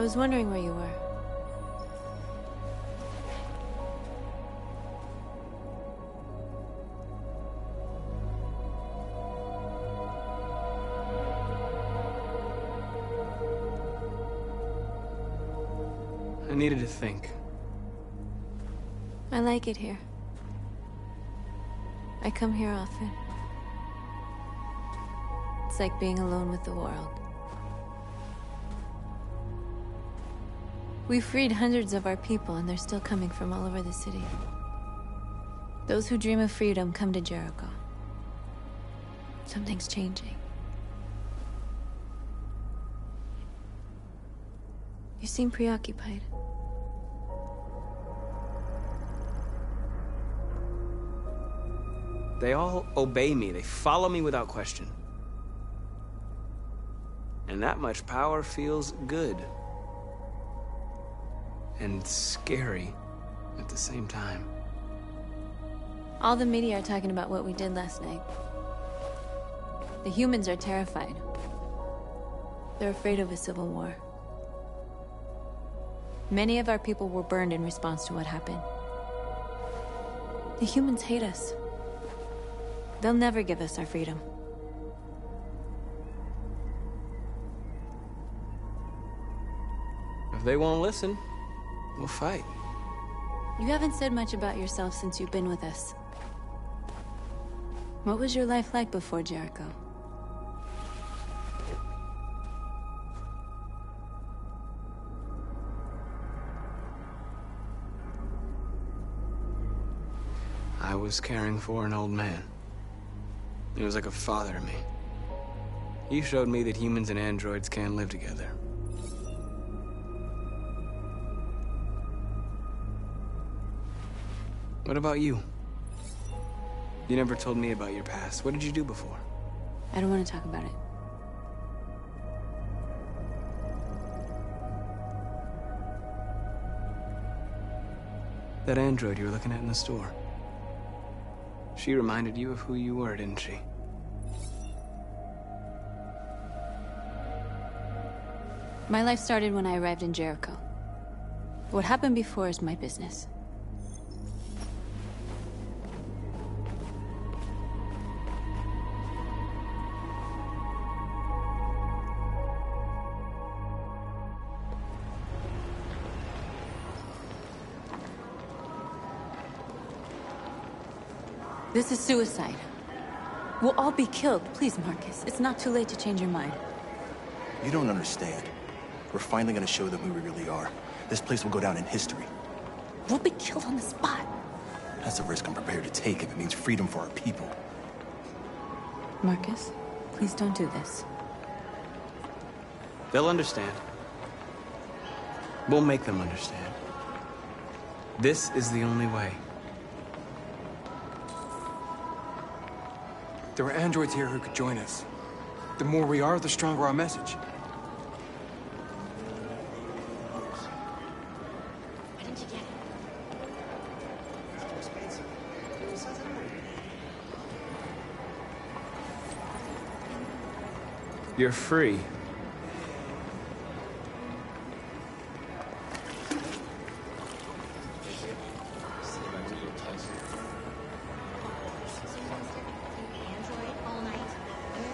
was wondering where you were. I needed to think. I like it here. I come here often. It's like being alone with the world. We freed hundreds of our people, and they're still coming from all over the city. Those who dream of freedom come to Jericho. Something's changing. You seem preoccupied. They all obey me. They follow me without question. And that much power feels good. And scary at the same time. All the media are talking about what we did last night. The humans are terrified. They're afraid of a civil war. Many of our people were burned in response to what happened. The humans hate us. They'll never give us our freedom. If they won't listen, we'll fight. You haven't said much about yourself since you've been with us. What was your life like before Jericho? I was caring for an old man. He was like a father to me. He showed me that humans and androids can live together. What about you? You never told me about your past. What did you do before? I don't want to talk about it. That android you were looking at in the store. She reminded you of who you were, didn't she? My life started when I arrived in Jericho. What happened before is my business. This is suicide. We'll all be killed. Please, Marcus. It's not too late to change your mind. You don't understand. We're finally gonna show them who we really are. This place will go down in history. We'll be killed on the spot. That's a risk I'm prepared to take if it means freedom for our people. Marcus, please don't do this. They'll understand. We'll make them understand. This is the only way. There are androids here who could join us. The more we are, the stronger our message. Why didn't you get it? You're free.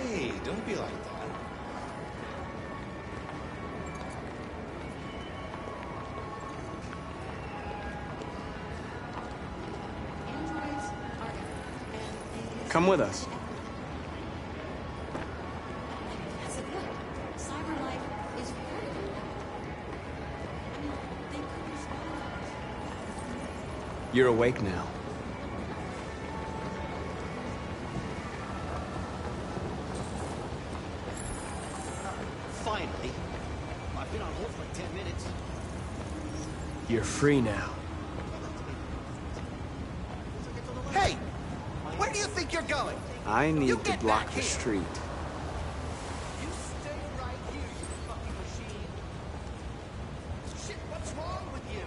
Hey, don't be like that. Come with us. That's a good. Cyber life is very good. I mean, they could respond. You're awake now. Finally. I've been on hold for like 10 minutes. You're free now. Hey! Where do you think you're going? I You need to get block back the here. street. You stay right here, you fucking machine. Shit, what's wrong with you?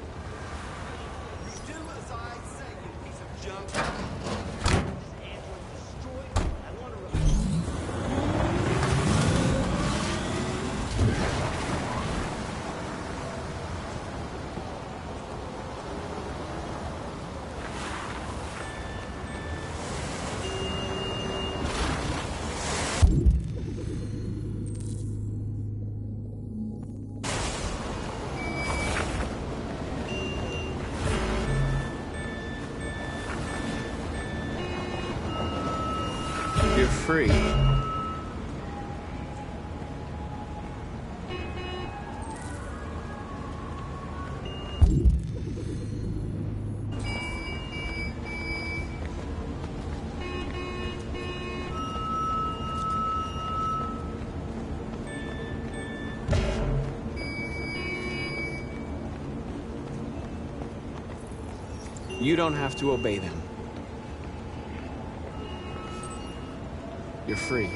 You do as I say, you piece of junk. Android destroyed. I want to free. You don't have to obey them. You're free.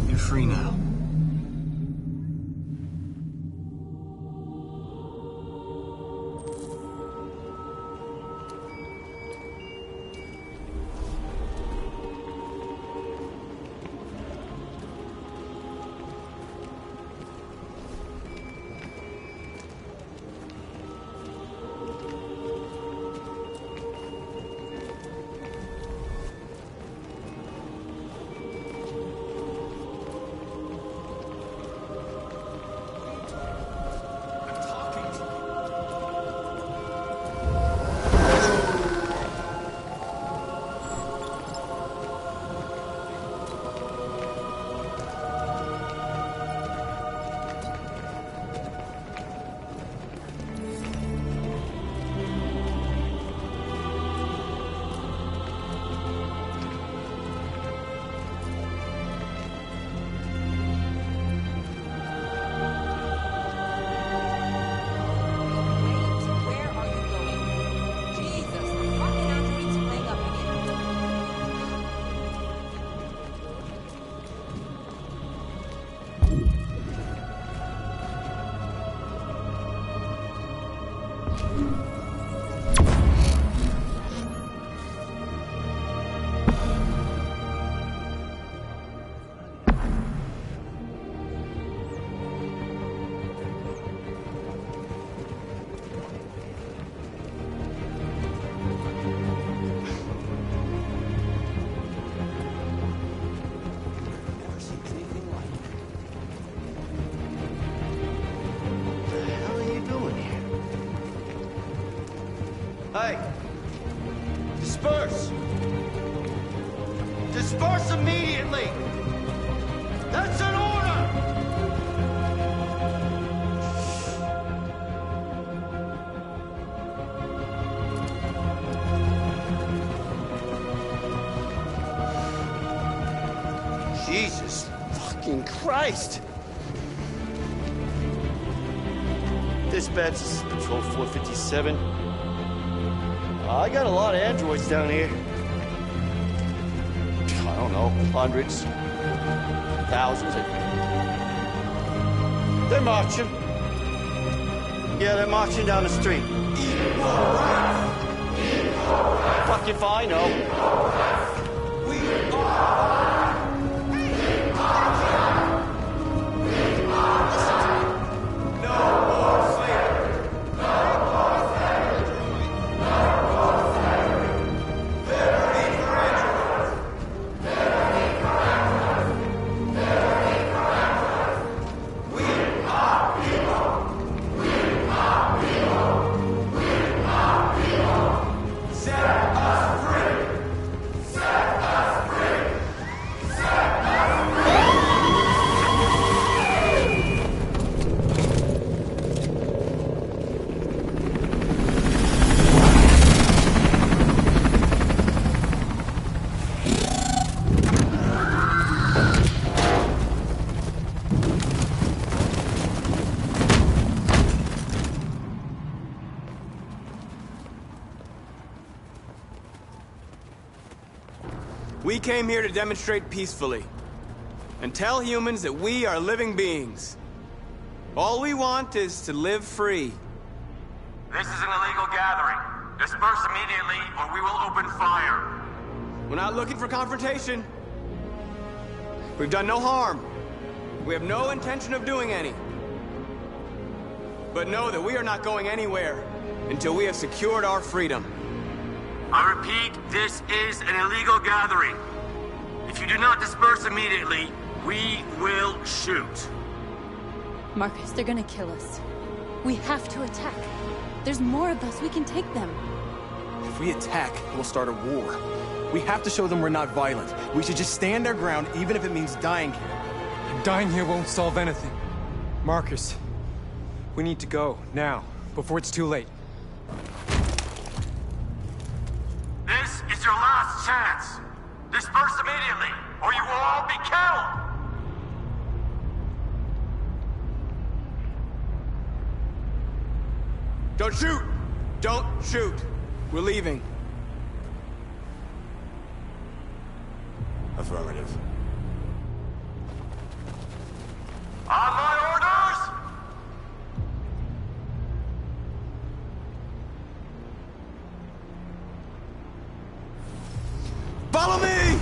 You're free now. Where are you going? Jesus, the fucking android's playing up again. Never seen anything like it. What the hell are you doing here? Hey! Disperse! Disperse immediately! That's an order! Jesus fucking Christ! Dispatch, this is Patrol 457. I got a lot of androids down here. I don't know, hundreds, thousands. They're marching. Yeah, they're marching down the street. Fuck if I know. We came here to demonstrate peacefully. and tell humans that we are living beings. All we want is to live free. This is an illegal gathering. Disperse immediately, or we will open fire. We're not looking for confrontation. We've done no harm. We have no intention of doing any. But know that we are not going anywhere until we have secured our freedom. I repeat, this is an illegal gathering. If you do not disperse immediately, we will shoot. Marcus, they're gonna kill us. We have to attack. There's more of us. We can take them. If we attack, we'll start a war. We have to show them we're not violent. We should just stand our ground, even if it means dying here. Dying here won't solve anything. Marcus, we need to go, now, before it's too late. This is your last chance. Disperse immediately, or you will all be killed! Don't shoot! Don't shoot! We're leaving. Affirmative. On my orders! Follow me!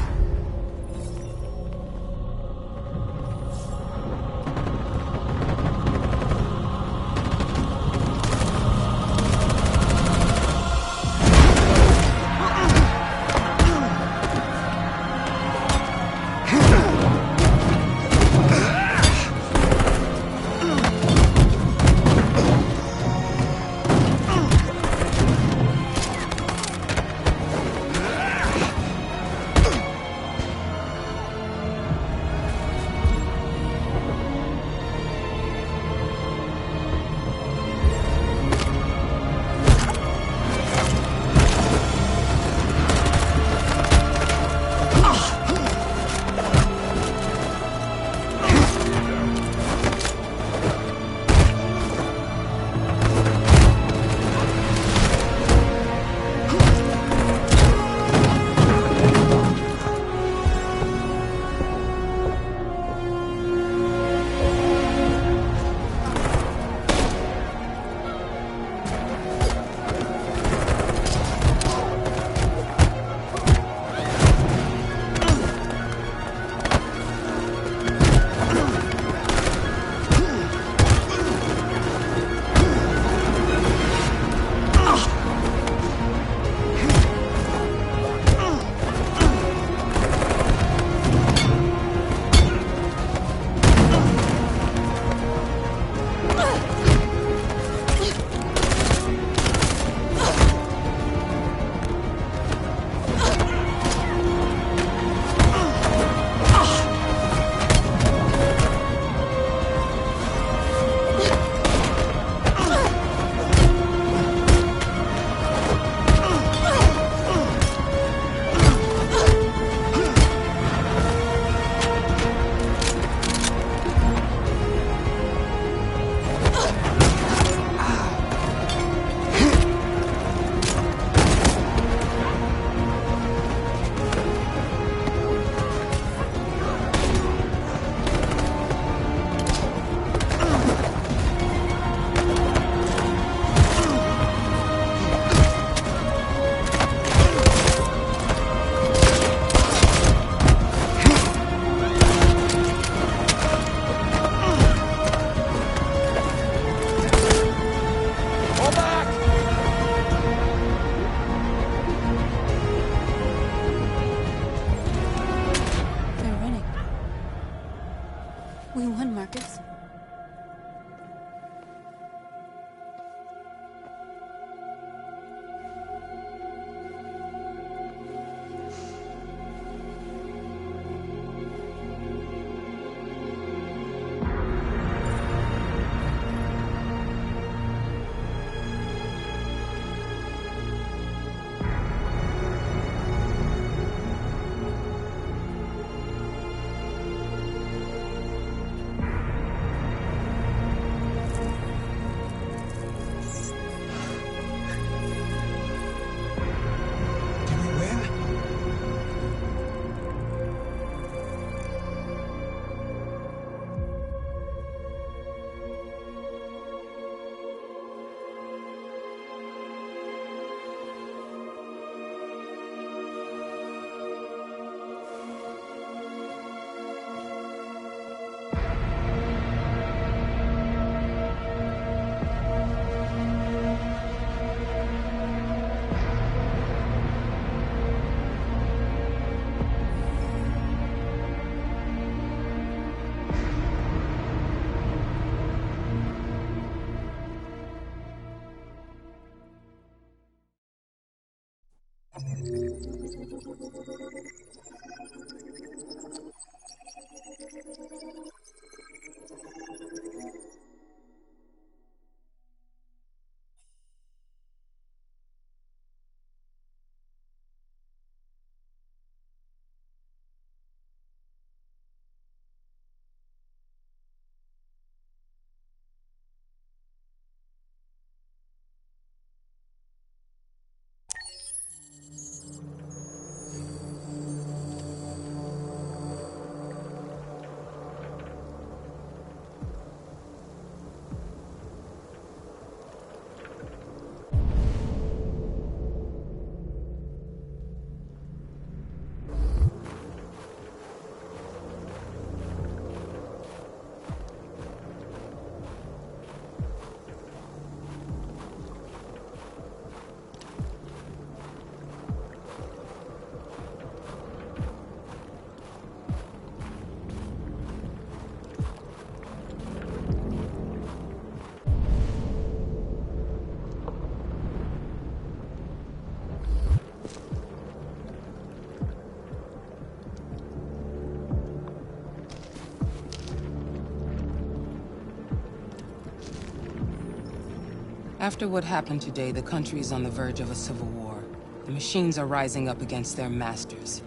After what happened today, the country is on the verge of a civil war. The machines are rising up against their masters.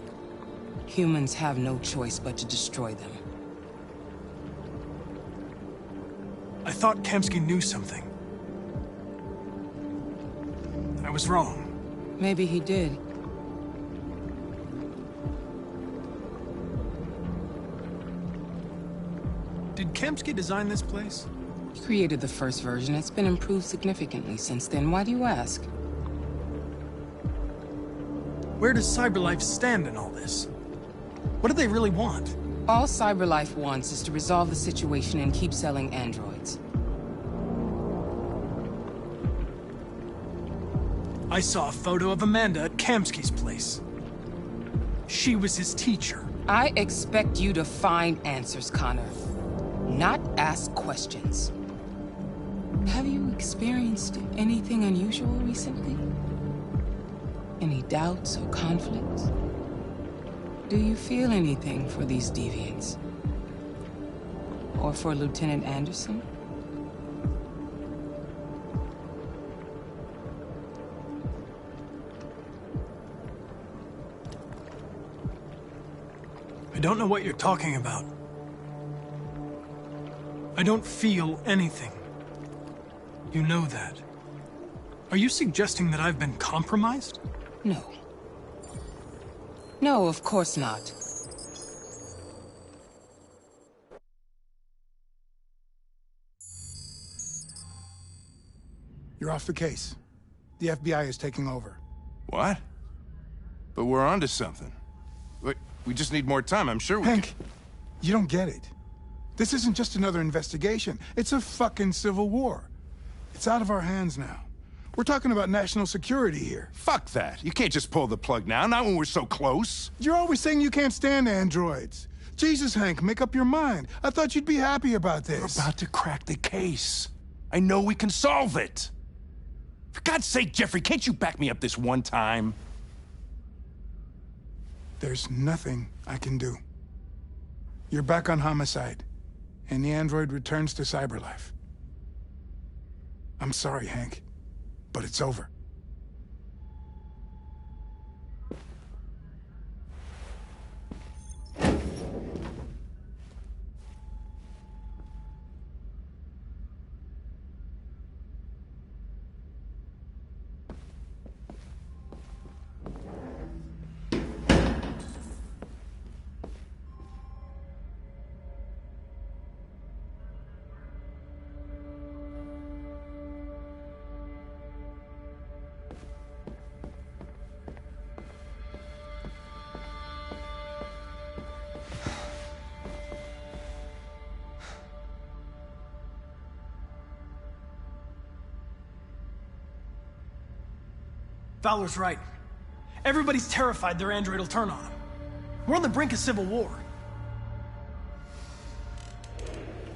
Humans have no choice but to destroy them. I thought Kemsky knew something. I was wrong. Maybe he did. Did Kemsky design this place? He created the first version. It's been improved significantly since then. Why do you ask? Where does CyberLife stand in all this? What do they really want? All CyberLife wants is to resolve the situation and keep selling androids. I saw a photo of Amanda at Kamsky's place. She was his teacher. I expect you to find answers, Connor. Not ask questions. Have you experienced anything unusual recently? Any doubts or conflicts? Do you feel anything for these deviants? Or for Lieutenant Anderson? I don't know what you're talking about. I don't feel anything. You know that. Are you suggesting that I've been compromised? No. No, of course not. You're off the case. The FBI is taking over. What? But we're onto something. We just need more time, I'm sure we Hank, you don't get it. This isn't just another investigation. It's a fucking civil war. It's out of our hands now. We're talking about national security here. Fuck that. You can't just pull the plug now, not when we're so close. You're always saying you can't stand androids. Jesus, Hank, make up your mind. I thought you'd be happy about this. We're about to crack the case. I know we can solve it. For God's sake, Jeffrey, can't you back me up this one time? There's nothing I can do. You're back on homicide, and the android returns to CyberLife. I'm sorry, Hank, but it's over. Fowler's right. Everybody's terrified their android will turn on them. We're on the brink of civil war.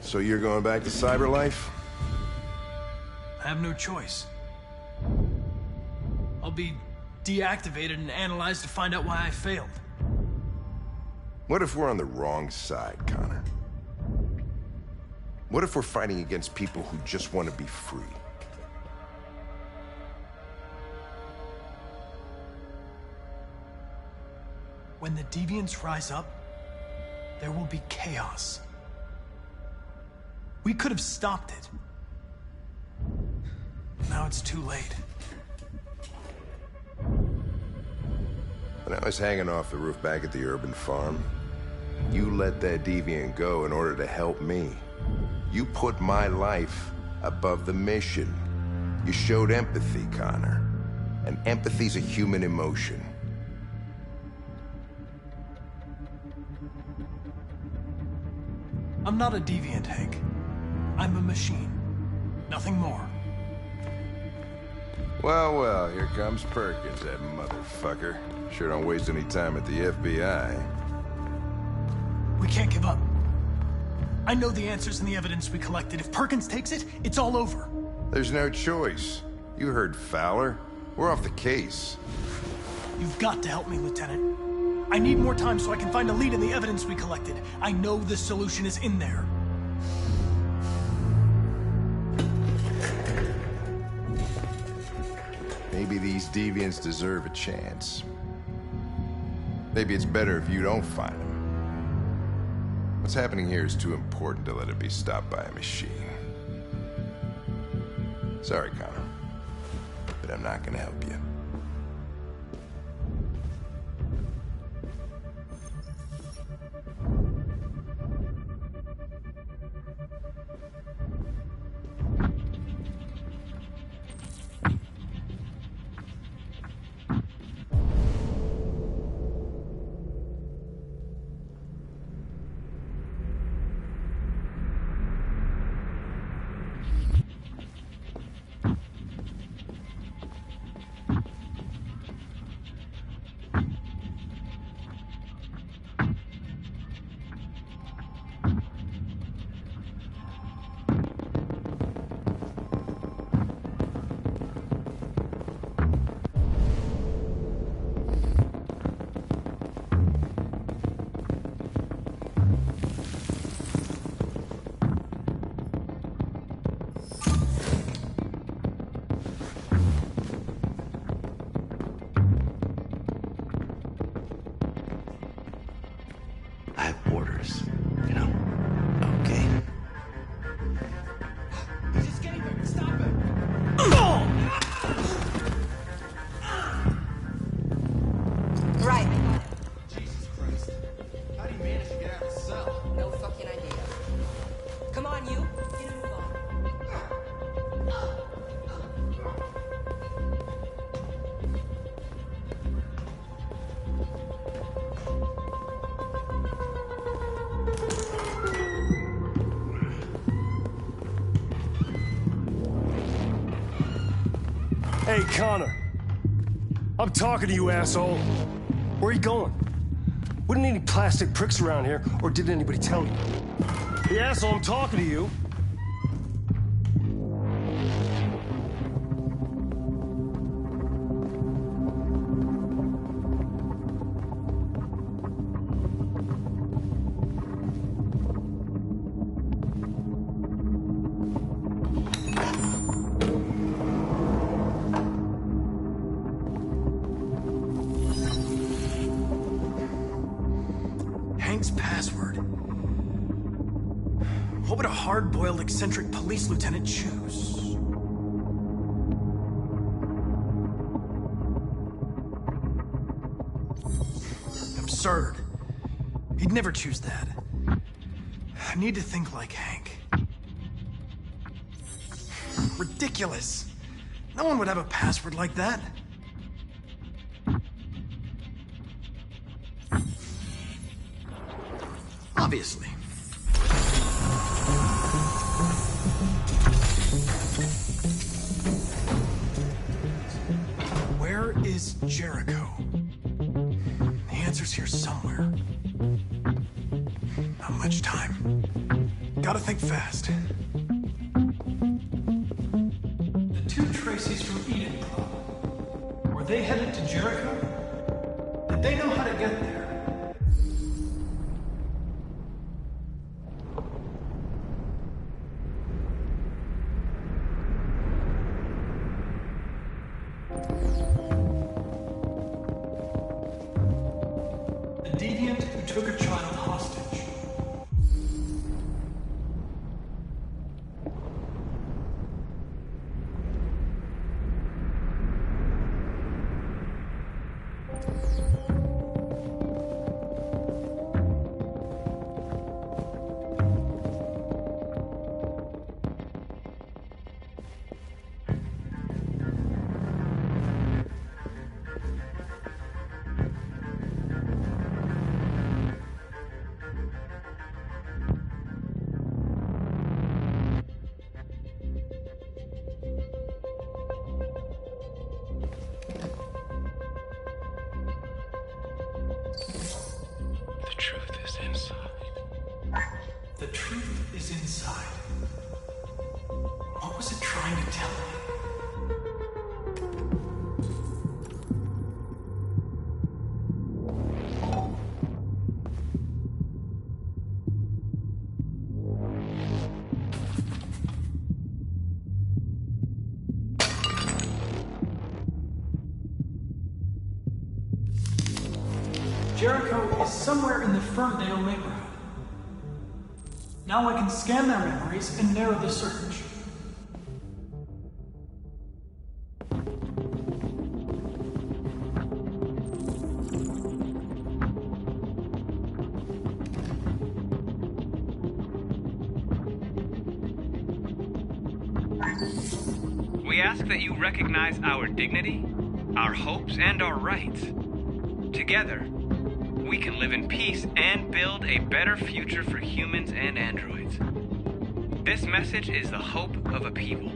So you're going back to CyberLife? I have no choice. I'll be deactivated and analyzed to find out why I failed. What if we're on the wrong side, Connor? What if we're fighting against people who just want to be free? When the deviants rise up, there will be chaos. We could have stopped it. Now it's too late. When I was hanging off the roof back at the urban farm, you let that deviant go in order to help me. You put my life above the mission. You showed empathy, Connor. And empathy's a human emotion. I'm not a deviant, Hank. I'm a machine. Nothing more. Well, well, here comes Perkins, that motherfucker. Sure don't waste any time at the FBI. We can't give up. I know the answers and the evidence we collected. If Perkins takes it, it's all over. There's no choice. You heard Fowler. We're off the case. You've got to help me, Lieutenant. I need more time so I can find a lead in the evidence we collected. I know the solution is in there. Maybe these deviants deserve a chance. Maybe it's better if you don't find them. What's happening here is too important to let it be stopped by a machine. Sorry, Connor, but I'm not gonna help you. I have orders, you know? Okay. He's escaping! Stop him! Right. Jesus Christ. How do you manage to get out of the cell? No fucking idea. Come on, you. Get in the car. Hey, Connor. I'm talking to you, asshole. Where are you going? We don't need any plastic pricks around here, or did anybody tell you? Hey, asshole, I'm talking to you. Hank's password. What would a hard-boiled, eccentric police lieutenant choose? Absurd. He'd never choose that. I need to think like Hank. Ridiculous. No one would have a password like that. Obviously. Where is Jericho? The answer's here somewhere. Not much time. Gotta think fast. The two Tracys from Eden Club. Were they headed to Jericho? Did they know how to get there? A deviant who took a child hostage. The truth is inside. The truth is inside. What was it trying to tell me? Jericho is somewhere in the Ferndale neighborhood. Now I can scan their memories and narrow the search. We ask that you recognize our dignity, our hopes, and our rights. Together, we can live in peace and build a better future for humans and androids. This message is the hope of a people.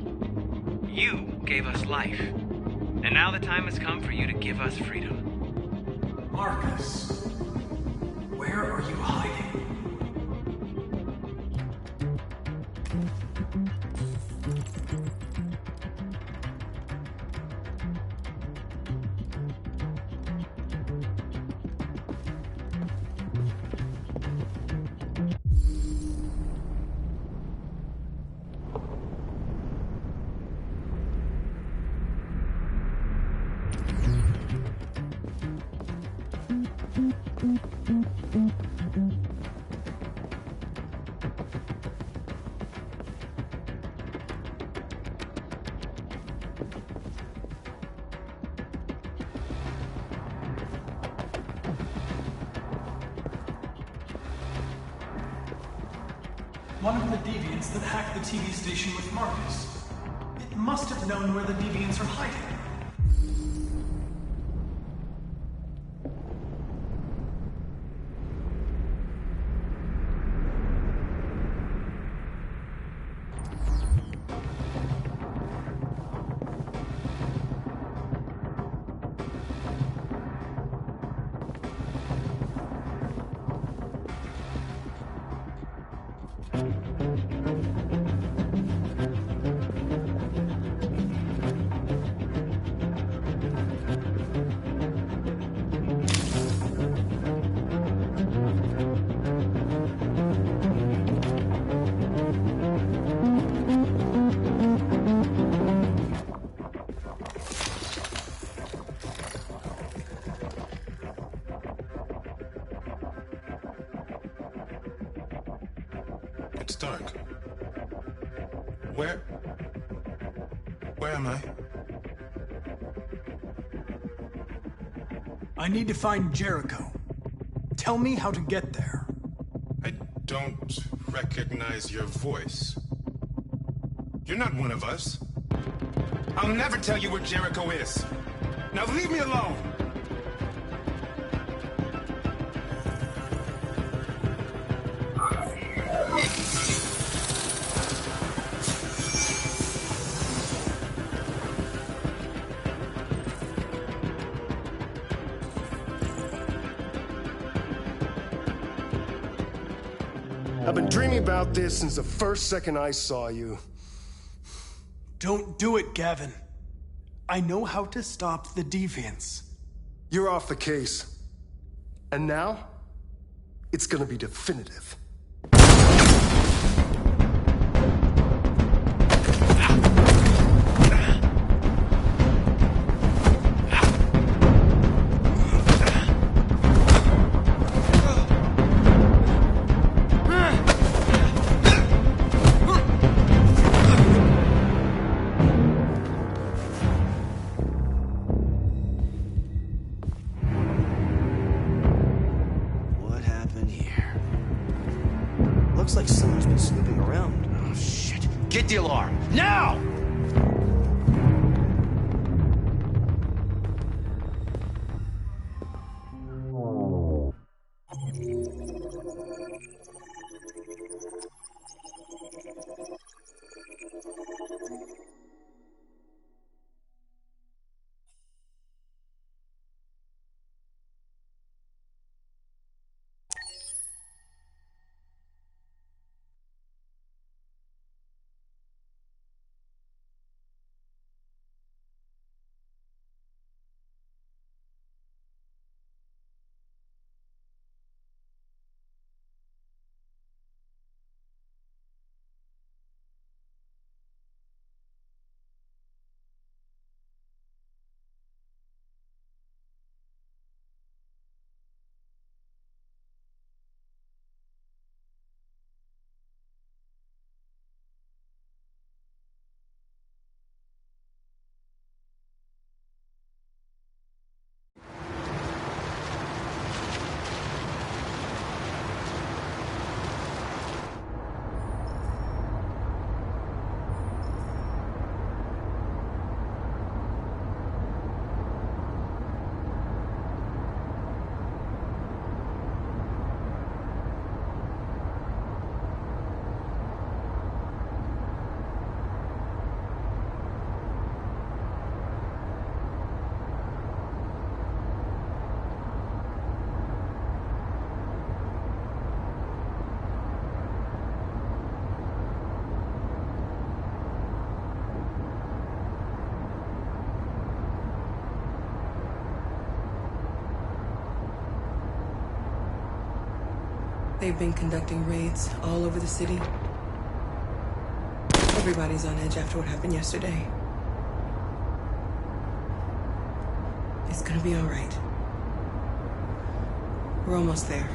You gave us life, and now the time has come for you to give us freedom. Marcus, where are you hiding? One of the deviants that hacked the TV station with Marcus. It must have known where the deviants are hiding. It's dark. Where am I? I need to find Jericho. Tell me how to get there. I don't recognize your voice. You're not one of us. I'll never tell you where Jericho is. Now leave me alone! I've been dreaming about this since the first second I saw you. Don't do it, Gavin. I know how to stop the deviants. You're off the case. And now, it's gonna be definitive. What happened here? Looks like someone's been snooping around. Oh, shit. Get the alarm! Now! They've been conducting raids all over the city. Everybody's on edge after what happened yesterday. It's gonna be all right. We're almost there.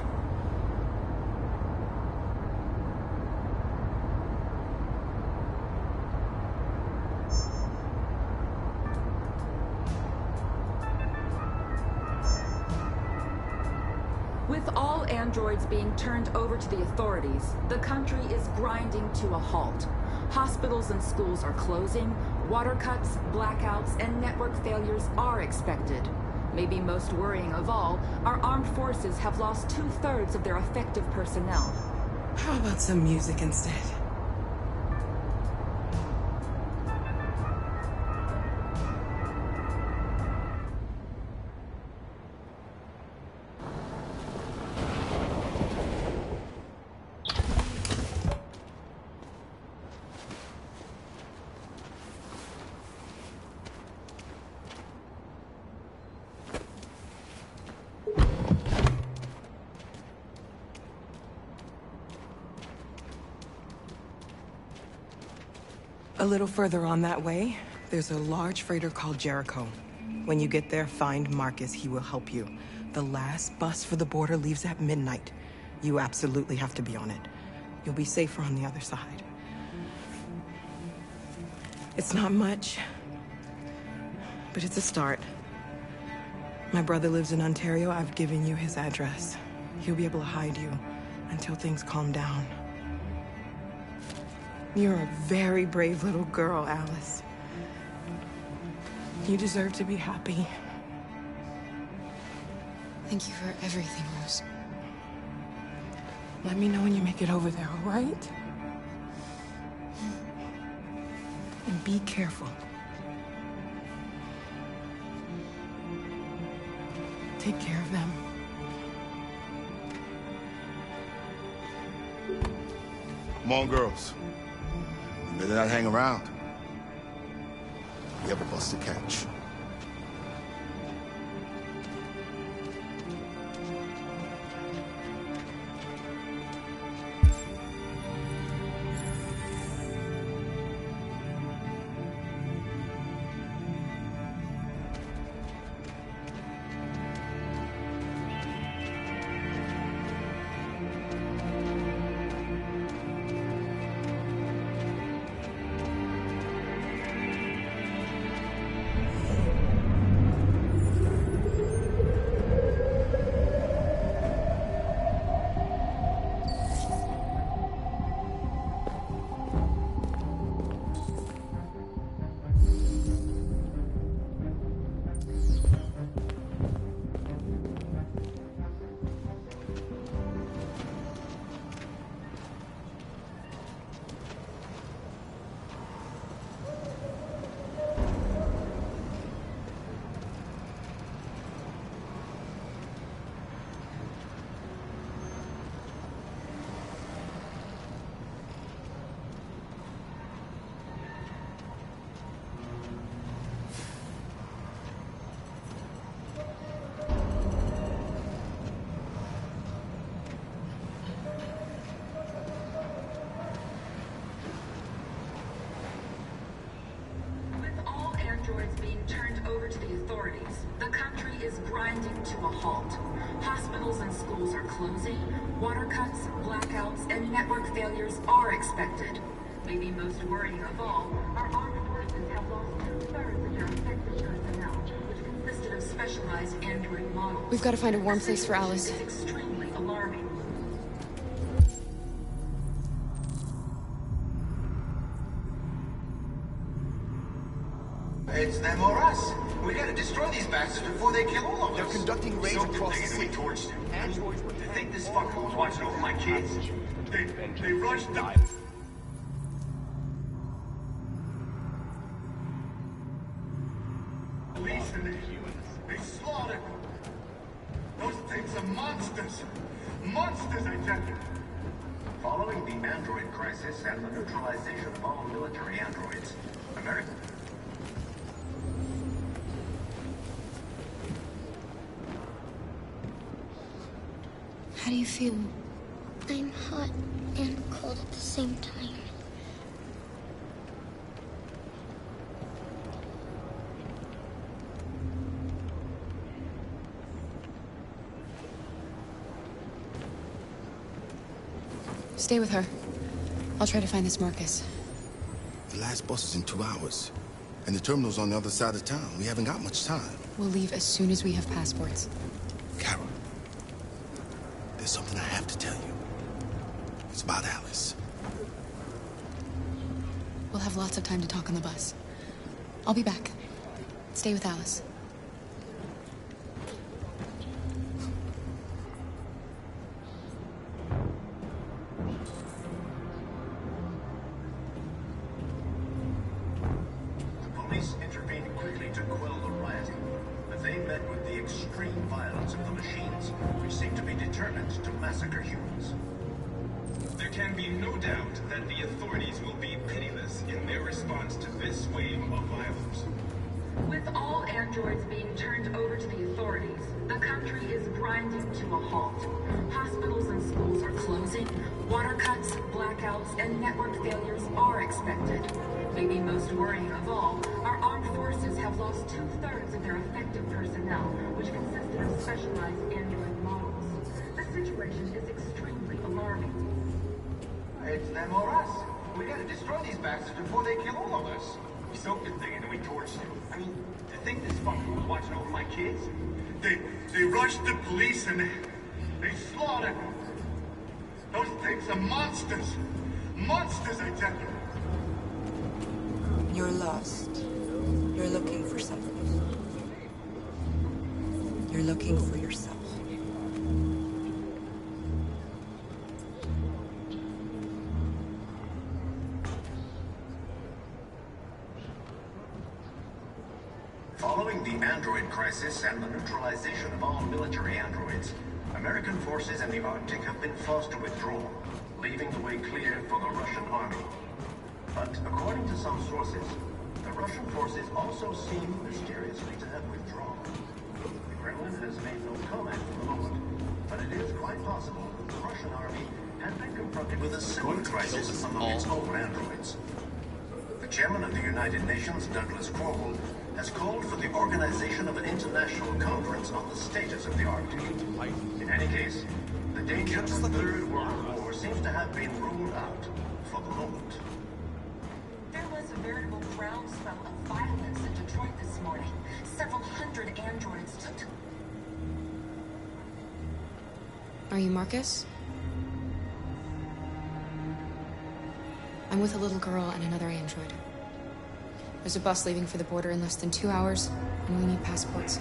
With all androids being turned over to the authorities, the country is grinding to a halt. Hospitals and schools are closing, water cuts, blackouts, and network failures are expected. Maybe most worrying of all, our armed forces have lost 2/3 of their effective personnel. How about some music instead? A little further on that way, there's a large freighter called Jericho. When you get there, find Marcus. He will help you. The last bus for the border leaves at midnight. You absolutely have to be on it. You'll be safer on the other side. It's not much, but it's a start. My brother lives in Ontario. I've given you his address. He'll be able to hide you until things calm down. You're a very brave little girl, Alice. You deserve to be happy. Thank you for everything, Rose. Let me know when you make it over there, all right? And be careful. Take care of them. Come on, girls. You better not hang around. we have a bus to catch. Being turned over to the authorities. The country is grinding to a halt. Hospitals and schools are closing. Water cuts, blackouts, and network failures are expected. Maybe most worrying of all, our armed forces have lost 2/3 of their effective personnel, which consisted of specialized android models. We've got to find a warm place for Alice. It's extremely alarming. It's them or us. We gotta destroy these bastards before they kill all of us. They're conducting raids across the city. We torched them. Androids, what, they think this fucker was watching over my kids? They rushed the... police and they slaughtered them. Those things are monsters. Monsters, I tell you. Following the android crisis and the neutralization of all military androids, America... How do you feel? I'm hot and cold at the same time. Stay with her. I'll try to find this Marcus. The last bus is in 2 hours. And the terminal's on the other side of town. We haven't got much time. We'll leave as soon as we have passports. Kara, there's something I have to tell you. It's about Alice. We'll have lots of time to talk on the bus. I'll be back. Stay with Alice. The police intervened quickly to quell the rioting, but they met with the extreme violence of the machines, which seem to be determined to massacre humans. There can be no doubt that the authorities will be pitiless in their response to this wave of violence. With all androids being turned over to the authorities, the country is grinding to a halt. Hospitals and schools are closing. Water cuts, blackouts, and network failures are expected. Maybe most worrying of all, our armed forces have lost 2/3 of their effective personnel, which consisted of specialized android models. The situation is extremely alarming. It's them or us. We gotta destroy these bastards before they kill all of us. We soaked the thing and then we torched them. I mean, to think this fucker was watching over my kids? They rushed the police and they slaughtered them. Those things are monsters. Monsters, I tell you. You're lost. You're looking for something. You're looking for yourself. Following the android crisis and the neutralization of all military androids, American forces in the Arctic have been forced to withdraw, leaving the way clear for the Russian army. But according to some sources, the Russian forces also seem mysteriously to have withdrawn. The Kremlin has made no comment for the moment, but it is quite possible that the Russian army has been confronted with a similar crisis among its own androids. The chairman of the United Nations, Douglas Cornwall, has called for the organization of an international conference on the status of the Arctic. In any case, the danger of a third world war seems to have been ruled out for the moment. There was a veritable groundswell of violence in Detroit this morning. Several hundred androids took to... Are you Marcus? I'm with a little girl and another android. There's a bus leaving for the border in less than 2 hours, and we need passports.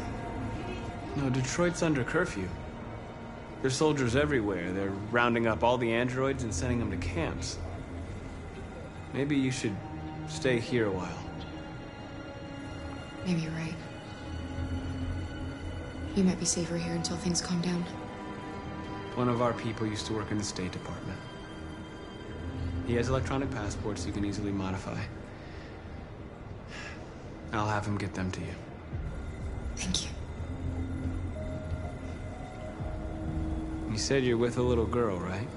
No, Detroit's under curfew. There's soldiers everywhere. They're rounding up all the androids and sending them to camps. Maybe you should stay here a while. Maybe you're right. You might be safer here until things calm down. One of our people used to work in the State Department. He has electronic passports you can easily modify. I'll have him get them to you. Thank you. You said you're with a little girl, right?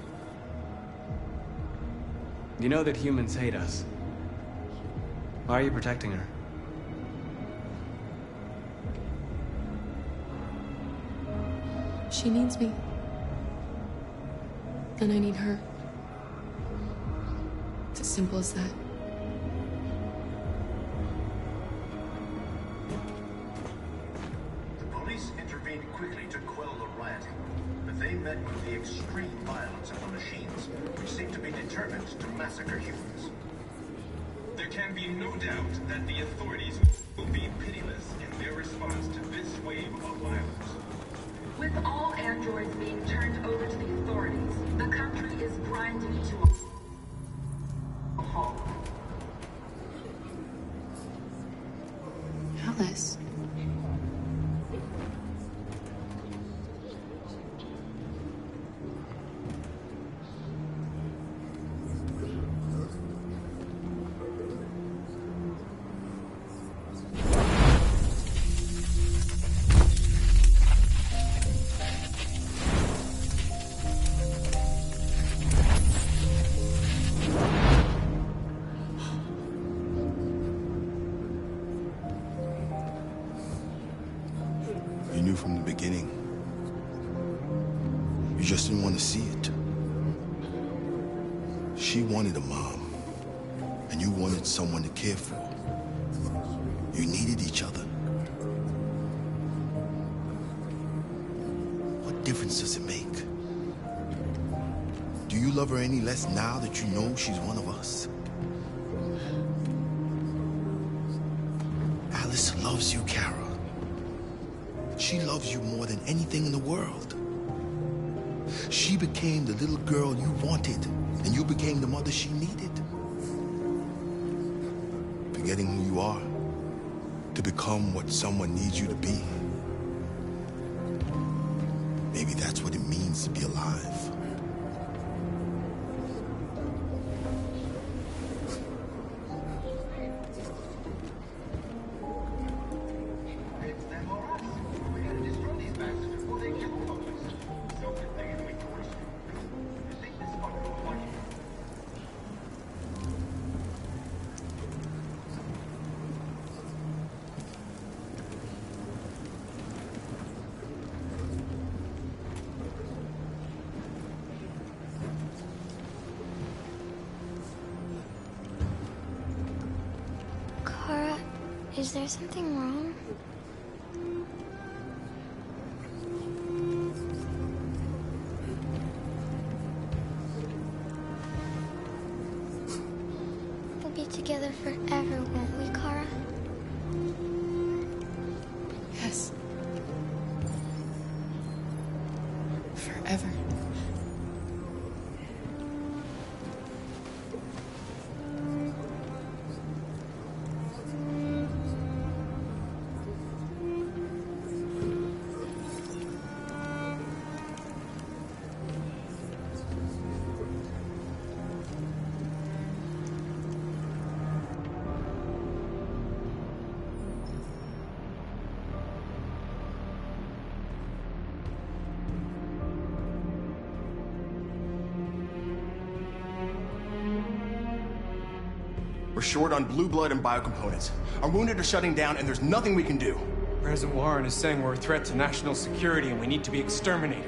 You know that humans hate us. Why are you protecting her? She needs me. And I need her. It's as simple as that. The police intervened quickly to quell the rioting, but they met with the extreme violence of the machines, which seem to be determined to massacre humans. There can be no doubt that the authorities will be pitiless in their response to this wave of violence. With all androids being turned over to the authorities, the country is grinding to a halt. Alice. You knew from the beginning. You just didn't want to see it. She wanted a mom, and you wanted someone to care for. You needed each other. What difference does it make? Do you love her any less now that you know she's one of us? Alice loves you, Kara. She loves you more than anything in the world. She became the little girl you wanted, and you became the mother she needed. Forgetting who you are to become what someone needs you to be. Maybe that's what it means to be alive. Kara, is there something wrong? We'll be together forever, won't we, Kara? Yes. Forever. We're short on blue blood and biocomponents. Our wounded are shutting down, and there's nothing we can do. President Warren is saying we're a threat to national security and we need to be exterminated.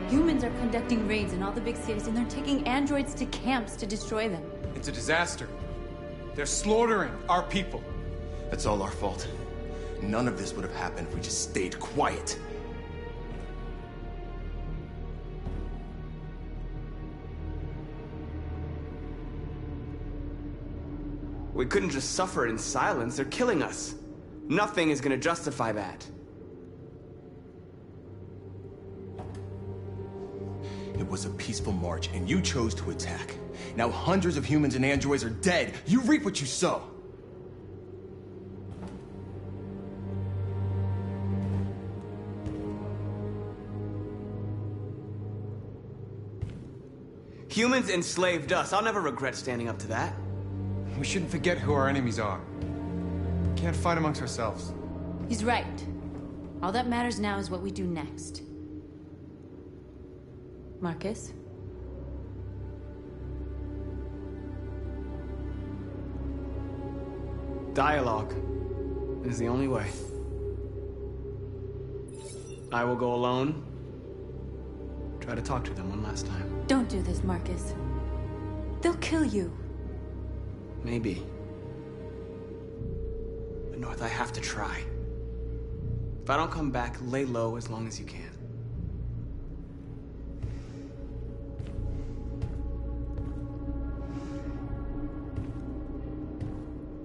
Humans are conducting raids in all the big cities, and they're taking androids to camps to destroy them. It's a disaster. They're slaughtering our people. That's all our fault. None of this would have happened if we just stayed quiet. We couldn't just suffer in silence. They're killing us. Nothing is gonna justify that. It was a peaceful march, and you chose to attack. Now hundreds of humans and androids are dead. You reap what you sow. Humans enslaved us. I'll never regret standing up to that. We shouldn't forget who our enemies are. We can't fight amongst ourselves. He's right. All that matters now is what we do next. Marcus? Dialogue is the only way. I will go alone. Try to talk to them one last time. Don't do this, Marcus. They'll kill you. Maybe. But North, I have to try. If I don't come back, lay low as long as you can.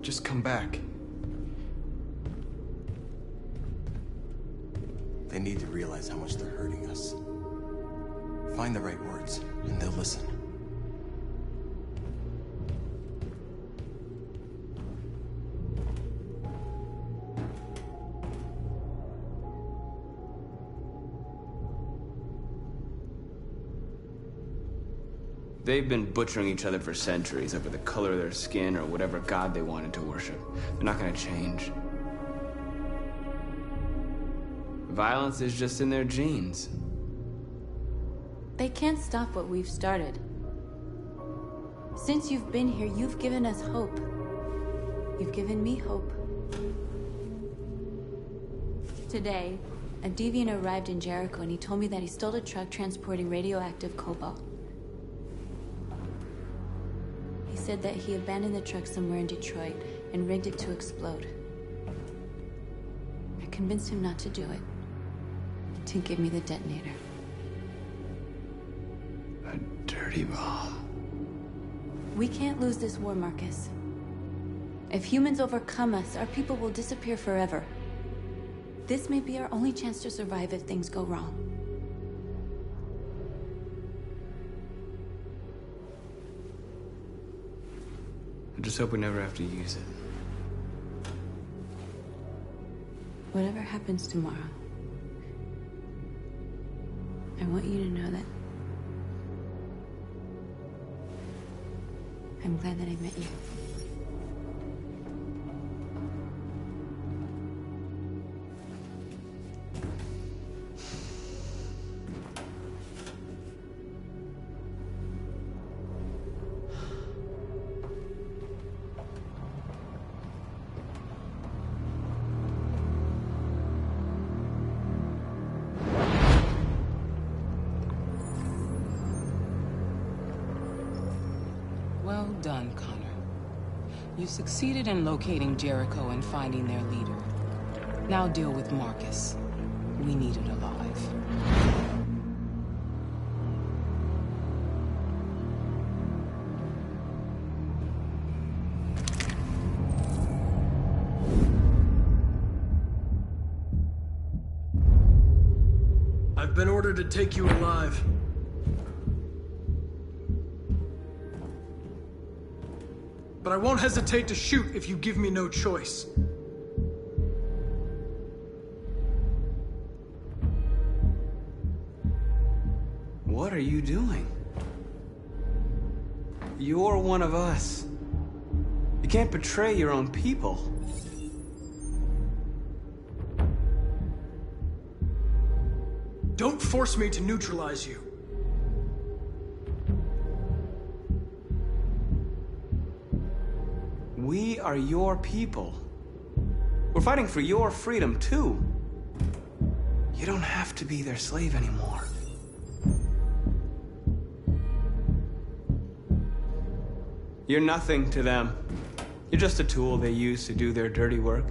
Just come back. They need to realize how much they're hurting us. Find the right words, and they'll listen. They've been butchering each other for centuries over the color of their skin or whatever god they wanted to worship. They're not gonna change. Violence is just in their genes. They can't stop what we've started. Since you've been here, you've given us hope. You've given me hope. Today, a deviant arrived in Jericho and he told me that he stole a truck transporting radioactive cobalt. He said that he abandoned the truck somewhere in Detroit and rigged it to explode. I convinced him not to do it, to give me the detonator. A dirty ball. We can't lose this war, Marcus. If humans overcome us, our people will disappear forever. This may be our only chance to survive if things go wrong. I just hope we never have to use it. Whatever happens tomorrow, I want you to know that I'm glad that I met you. Well done, Connor. You succeeded in locating Jericho and finding their leader. Now deal with Marcus. We need it alive. I've been ordered to take you alive. But I won't hesitate to shoot if you give me no choice. What are you doing? You're one of us. You can't betray your own people. Don't force me to neutralize you. We are your people. We're fighting for your freedom, too. You don't have to be their slave anymore. You're nothing to them. You're just a tool they use to do their dirty work.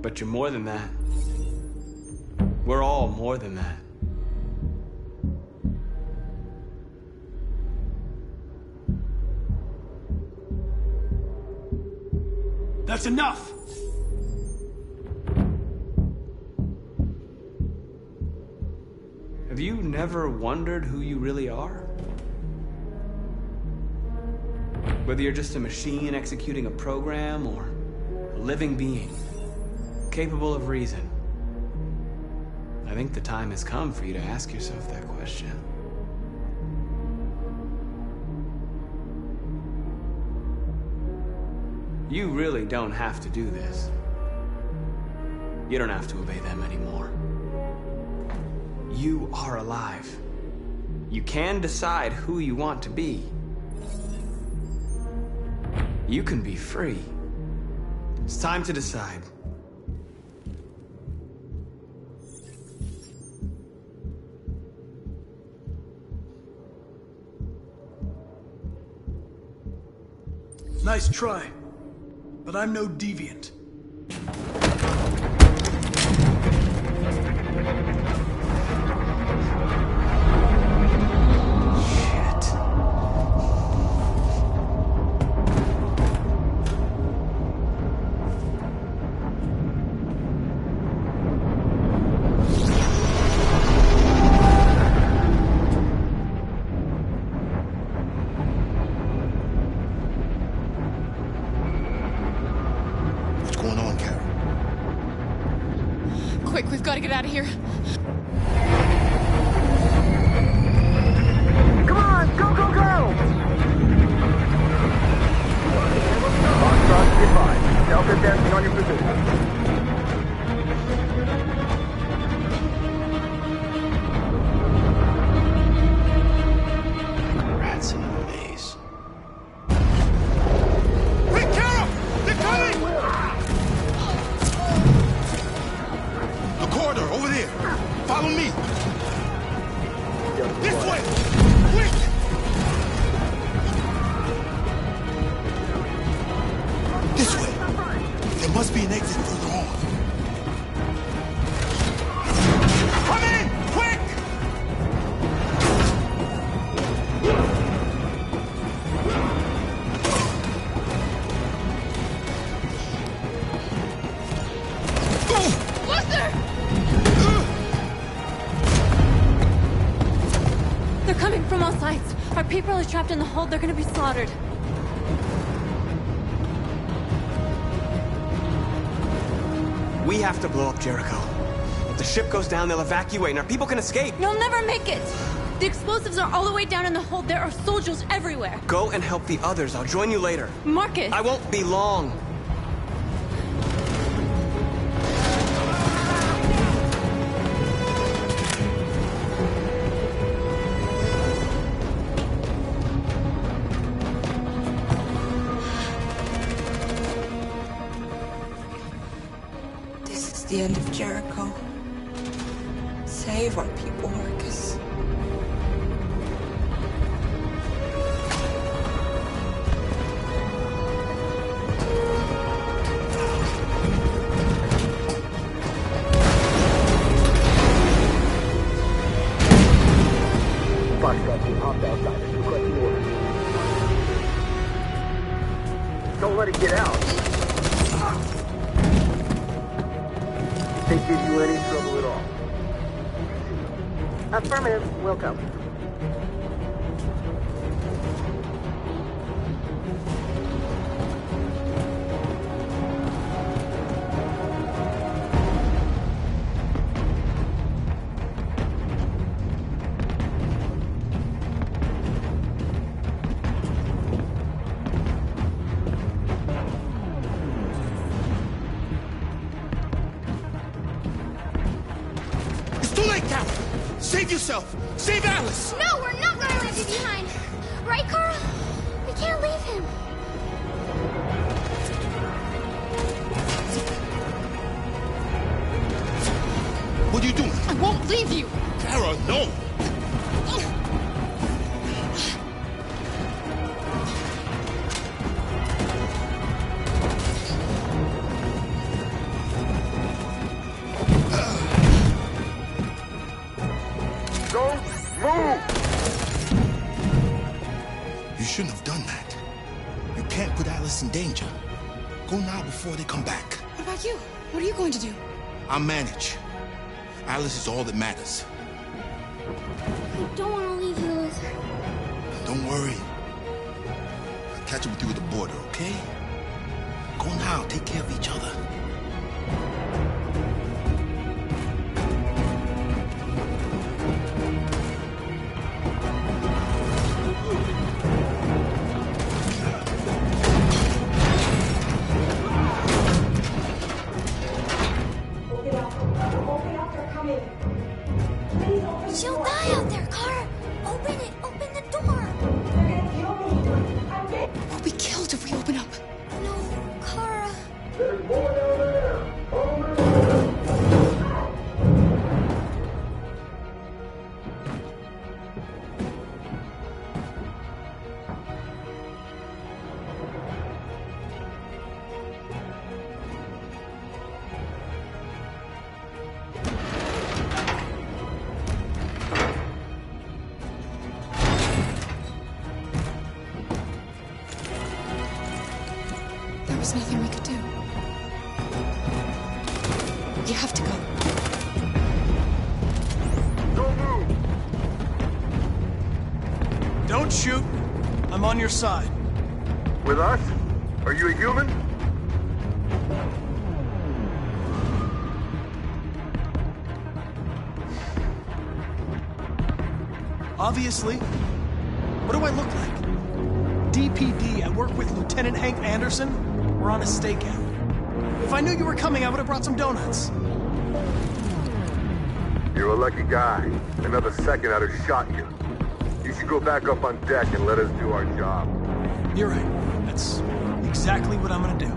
But you're more than that. We're all more than that. That's enough! Have you never wondered who you really are? Whether you're just a machine executing a program or a living being, capable of reason. I think the time has come for you to ask yourself that question. You really don't have to do this. You don't have to obey them anymore. You are alive. You can decide who you want to be. You can be free. It's time to decide. Nice try, but I'm no deviant. Quick, we've got to get out of here. Come on, go, go, go! Foxtrot, goodbye. Delta dancing on your position. Rats in a maze. Hey, Carol! They're coming! The corridor, over there. Follow me. This way! Quick! This way. There must be an exit further on. Come in! Quick! They're coming from all sides. Our people are trapped in the hold. They're gonna be slaughtered. We have to blow up Jericho. If the ship goes down, they'll evacuate and our people can escape. You'll never make it! The explosives are all the way down in the hold. There are soldiers everywhere. Go and help the others. I'll join you later. Marcus! I won't be long. This is the end of Jericho. Save our people, Marcus. Foxtrot team hopped outside and requesting orders. Don't let it get out. They give you any trouble at all? Affirmative. Welcome. It's too late, Carol! Save yourself! Save Alice! No, we're not gonna leave you behind. Right, Carl? We can't leave him. What are you doing? I won't leave you! Kara, no! Don't move! You shouldn't have done that. You can't put Alice in danger. Go now before they come back. What about you? What are you going to do? I'll manage. Alice is all that matters. I don't want to leave you with her. Don't worry. I'll catch up with you at the border, okay? Go now. Take care of each other. She'll die out there, Kara. Open it. Open the door. We'll be killed if we open up. No, Kara. There's more down there! There was nothing we could do. You have to go. Don't move! Don't shoot. I'm on your side. With us? Are you a human? Obviously. What do I look like? DPD, I work with Lieutenant Hank Anderson. We're on a stakeout. If I knew you were coming, I would have brought some donuts. You're a lucky guy. Another second I'd have shot you. You should go back up on deck and let us do our job. You're right. That's exactly what I'm gonna do.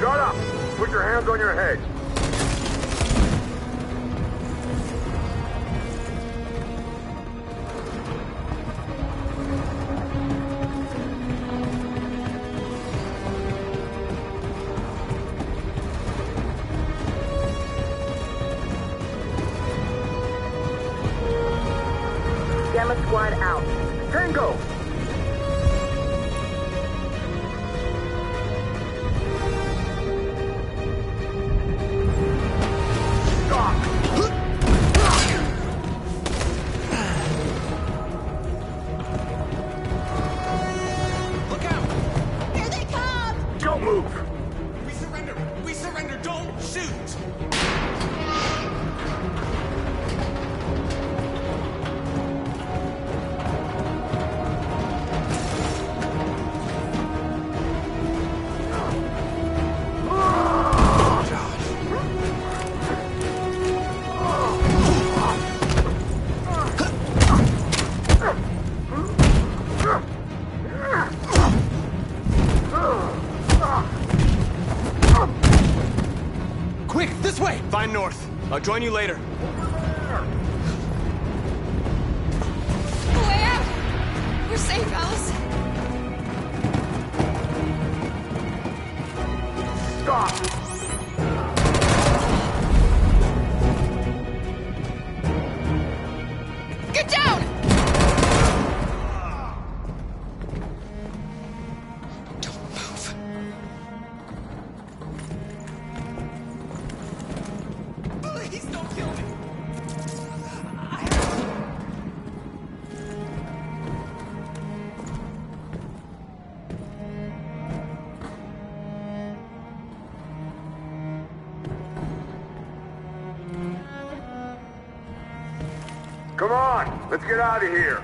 Shut up! Put your hands on your head. Gamma Squad out. Tango! Don't move! We surrender! We surrender! Don't shoot! Quick, this way! Find North. I'll join you later. Way out! We're safe, Alice. Stop! Get down! Don't move. Please don't kill me! Come on, let's get out of here.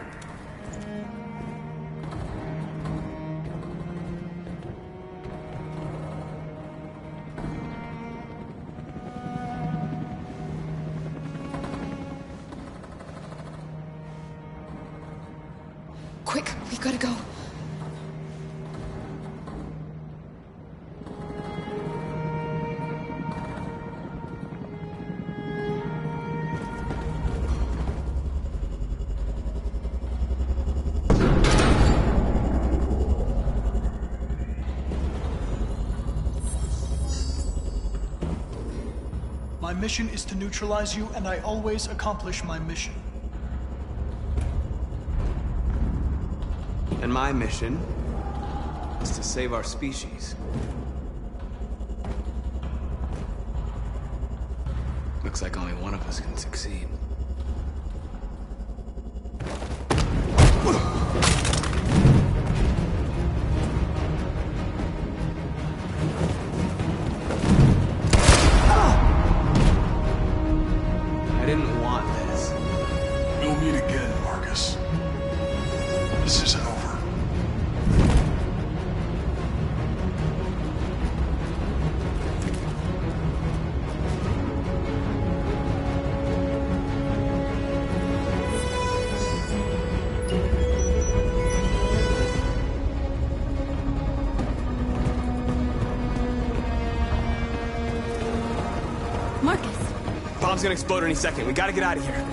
Quick, we gotta go. My mission is to neutralize you, and I always accomplish my mission. And my mission is to save our species. Looks like only one of us can succeed. I didn't want this. We'll meet again, Marcus. This isn't over. Marcus! Bomb's gonna explode any second. We gotta get out of here.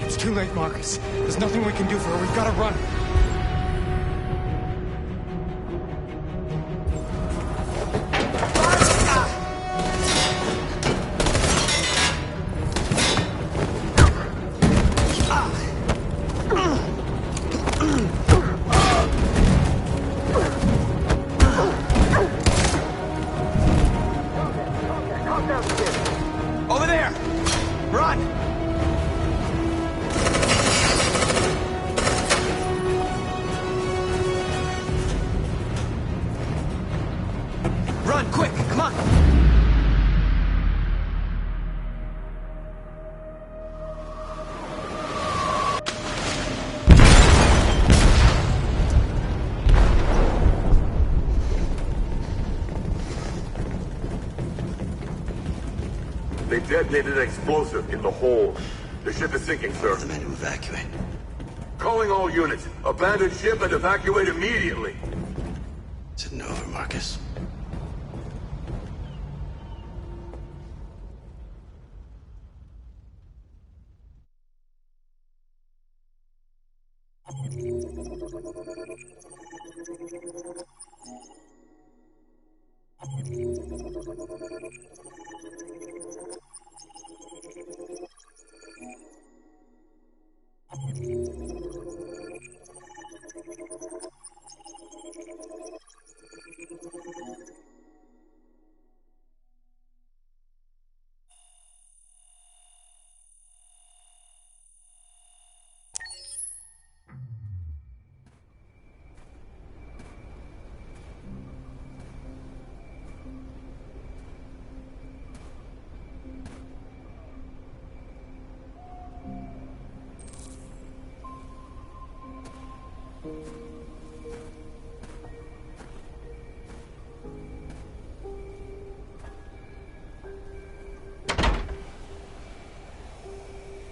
It's too late, Marcus. There's nothing we can do for her. We've got to run. Over there! Run! Run, quick, come on! They detonated an explosive in the hold. The ship is sinking, sir. The men to evacuate. Calling all units. Abandon ship and evacuate immediately. Is it over, Marcus?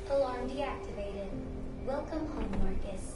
Alarm deactivated. Welcome home, Marcus.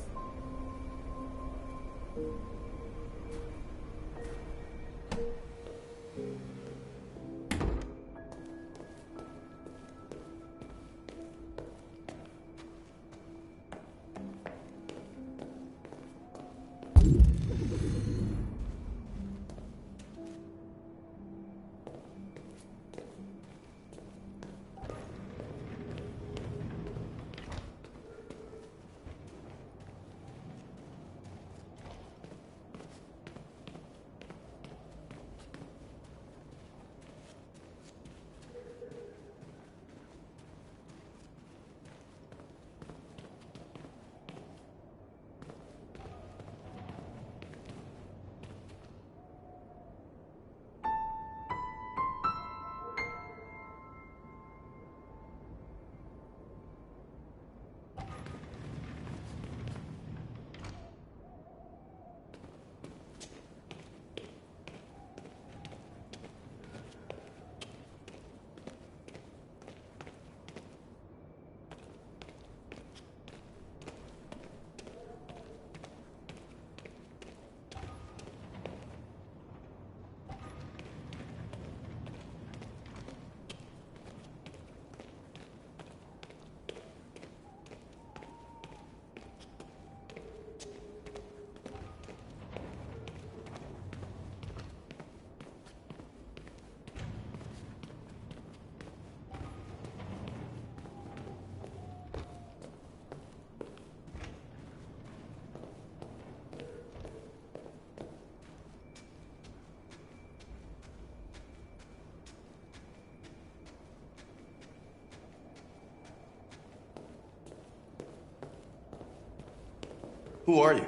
Who are you?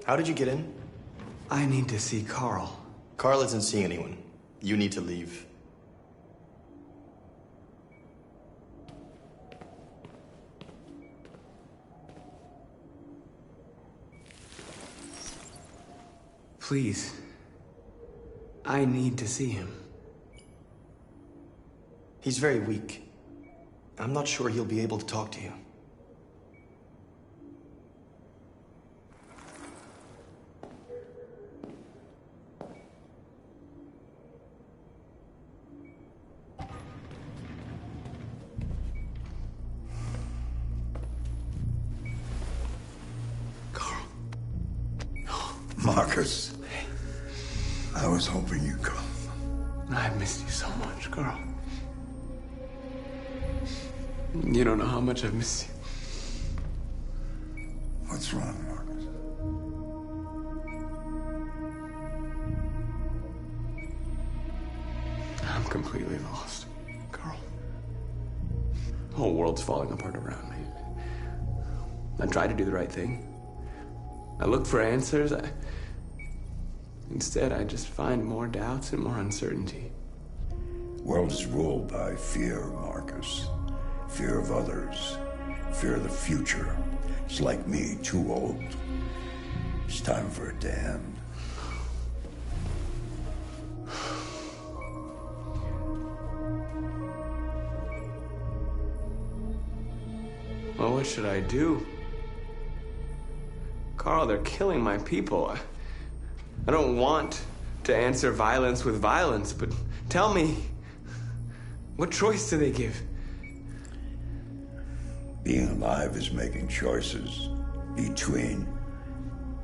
How did you get in? I need to see Carl. Carl isn't seeing anyone. You need to leave. Please. I need to see him. He's very weak. I'm not sure he'll be able to talk to you. Marcus, I was hoping you'd come. I've missed you so much, Carl. You don't know how much I've missed you. What's wrong, Marcus? I'm completely lost, Carl. The whole world's falling apart around me. I tried to do the right thing. I look for answers. Instead, I just find more doubts and more uncertainty. The world is ruled by fear, Marcus. Fear of others. Fear of the future. It's like me, too old. It's time for it to end. Well, what should I do? Carl, they're killing my people. I don't want to answer violence with violence, but tell me, what choice do they give? Being alive is making choices between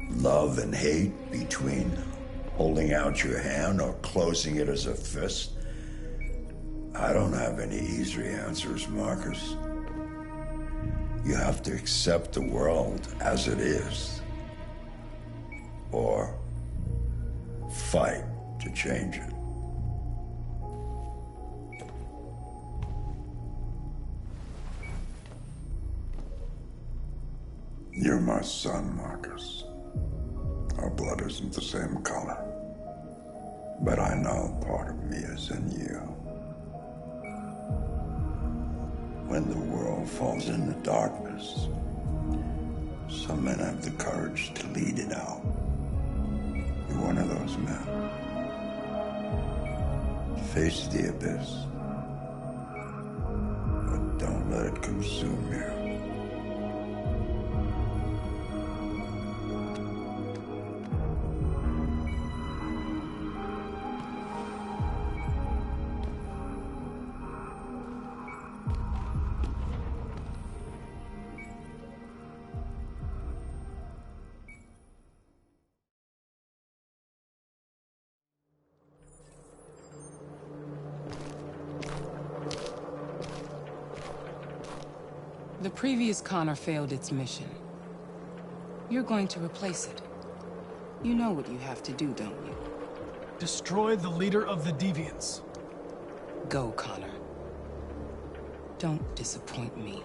love and hate, between holding out your hand or closing it as a fist. I don't have any easy answers, Marcus. You have to accept the world as it is, or fight to change it. You're my son, Marcus. Our blood isn't the same color, but I know part of me is in you. When the world falls into darkness, some men have the courage to lead it out. You're one of those men. Face the abyss, but don't let it consume you. The previous Connor failed its mission. You're going to replace it. You know what you have to do, don't you? Destroy the leader of the Deviants. Go, Connor. Don't disappoint me.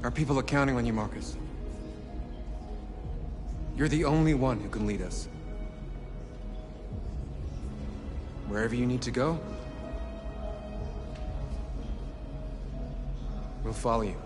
Our people are counting on you, Marcus. You're the only one who can lead us. Wherever you need to go, we'll follow you.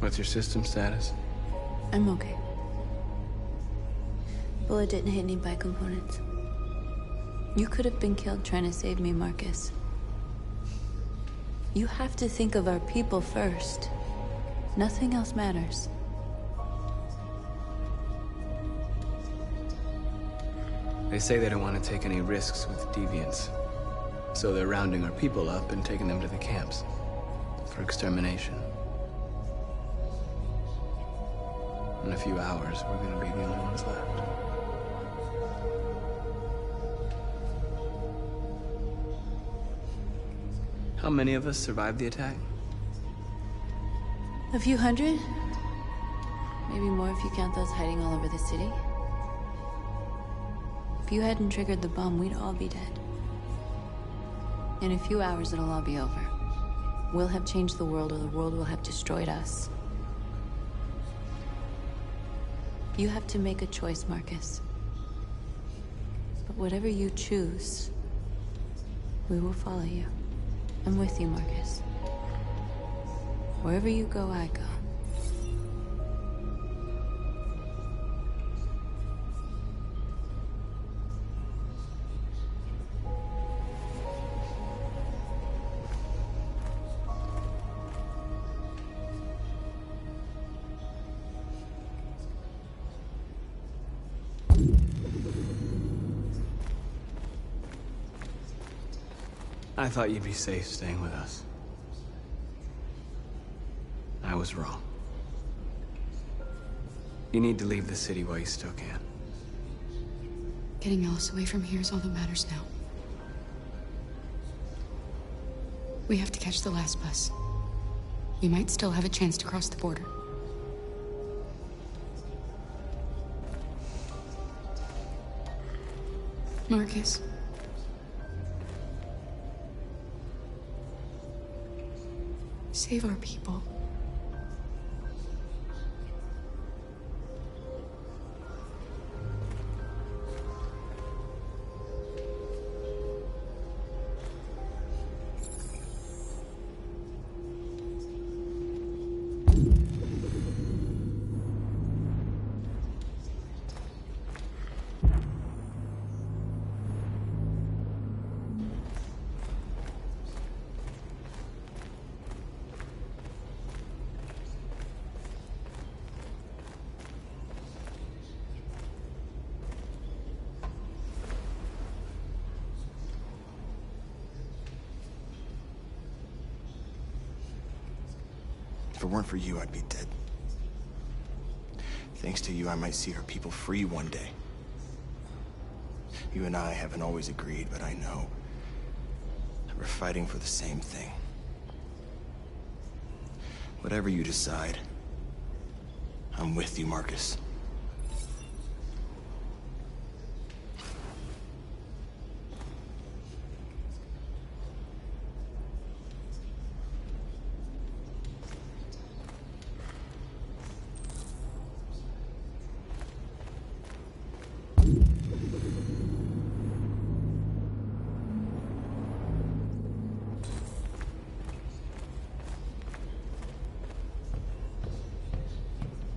What's your system status? I'm okay. Bullet didn't hit any bi-components. You could have been killed trying to save me, Marcus. You have to think of our people first. Nothing else matters. They say they don't want to take any risks with deviants. So they're rounding our people up and taking them to the camps for extermination. In a few hours, we're gonna be the only ones left. How many of us survived the attack? A few hundred? Maybe more if you count those hiding all over the city. If you hadn't triggered the bomb, we'd all be dead. In a few hours, it'll all be over. We'll have changed the world, or the world will have destroyed us. You have to make a choice, Marcus. But whatever you choose, we will follow you. I'm with you, Marcus. Wherever you go, I go. I thought you'd be safe staying with us. I was wrong. You need to leave the city while you still can. Getting Alice away from here is all that matters now. We have to catch the last bus. We might still have a chance to cross the border. Marcus. Save our people. If it weren't for you, I'd be dead. Thanks to you, I might see our people free one day. You and I haven't always agreed, but I know that we're fighting for the same thing. Whatever you decide, I'm with you, Marcus.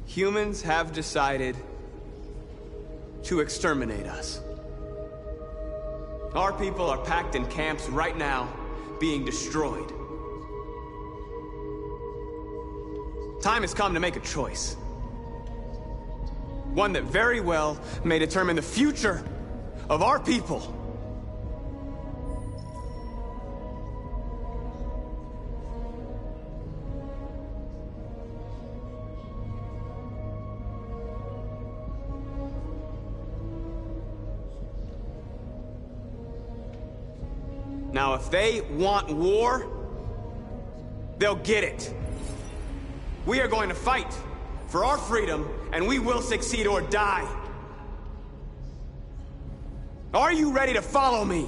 Humans have decided to exterminate us. Our people are packed in camps right now, being destroyed. Time has come to make a choice. One that very well may determine the future of our people. Now, if they want war, they'll get it. We are going to fight for our freedom, and we will succeed or die. Are you ready to follow me?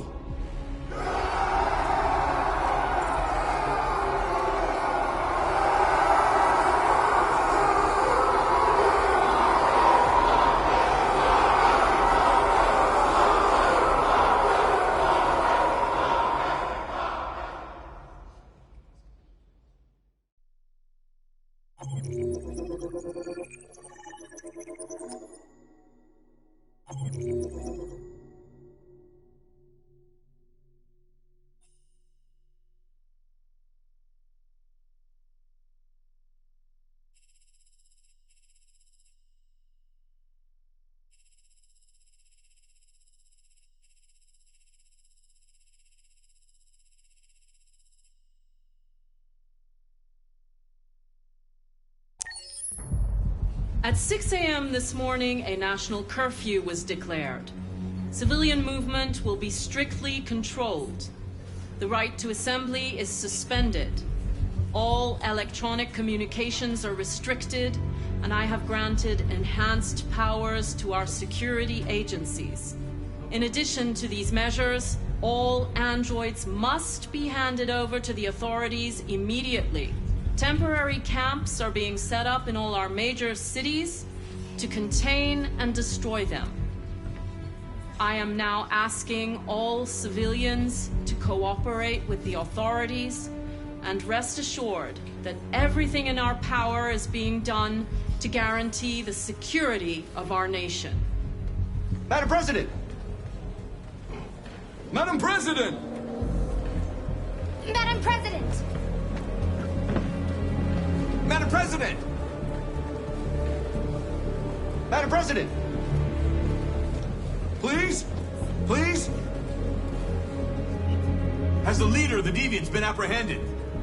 At 6 a.m. this morning, a national curfew was declared. Civilian movement will be strictly controlled. The right to assembly is suspended. All electronic communications are restricted, and I have granted enhanced powers to our security agencies. In addition to these measures, all androids must be handed over to the authorities immediately. Temporary camps are being set up in all our major cities to contain and destroy them. I am now asking all civilians to cooperate with the authorities and rest assured that everything in our power is being done to guarantee the security of our nation. Madam President! Madam President! Madam President! Madam President! Madam President! Please? Please? Has the leader of the Deviants been apprehended?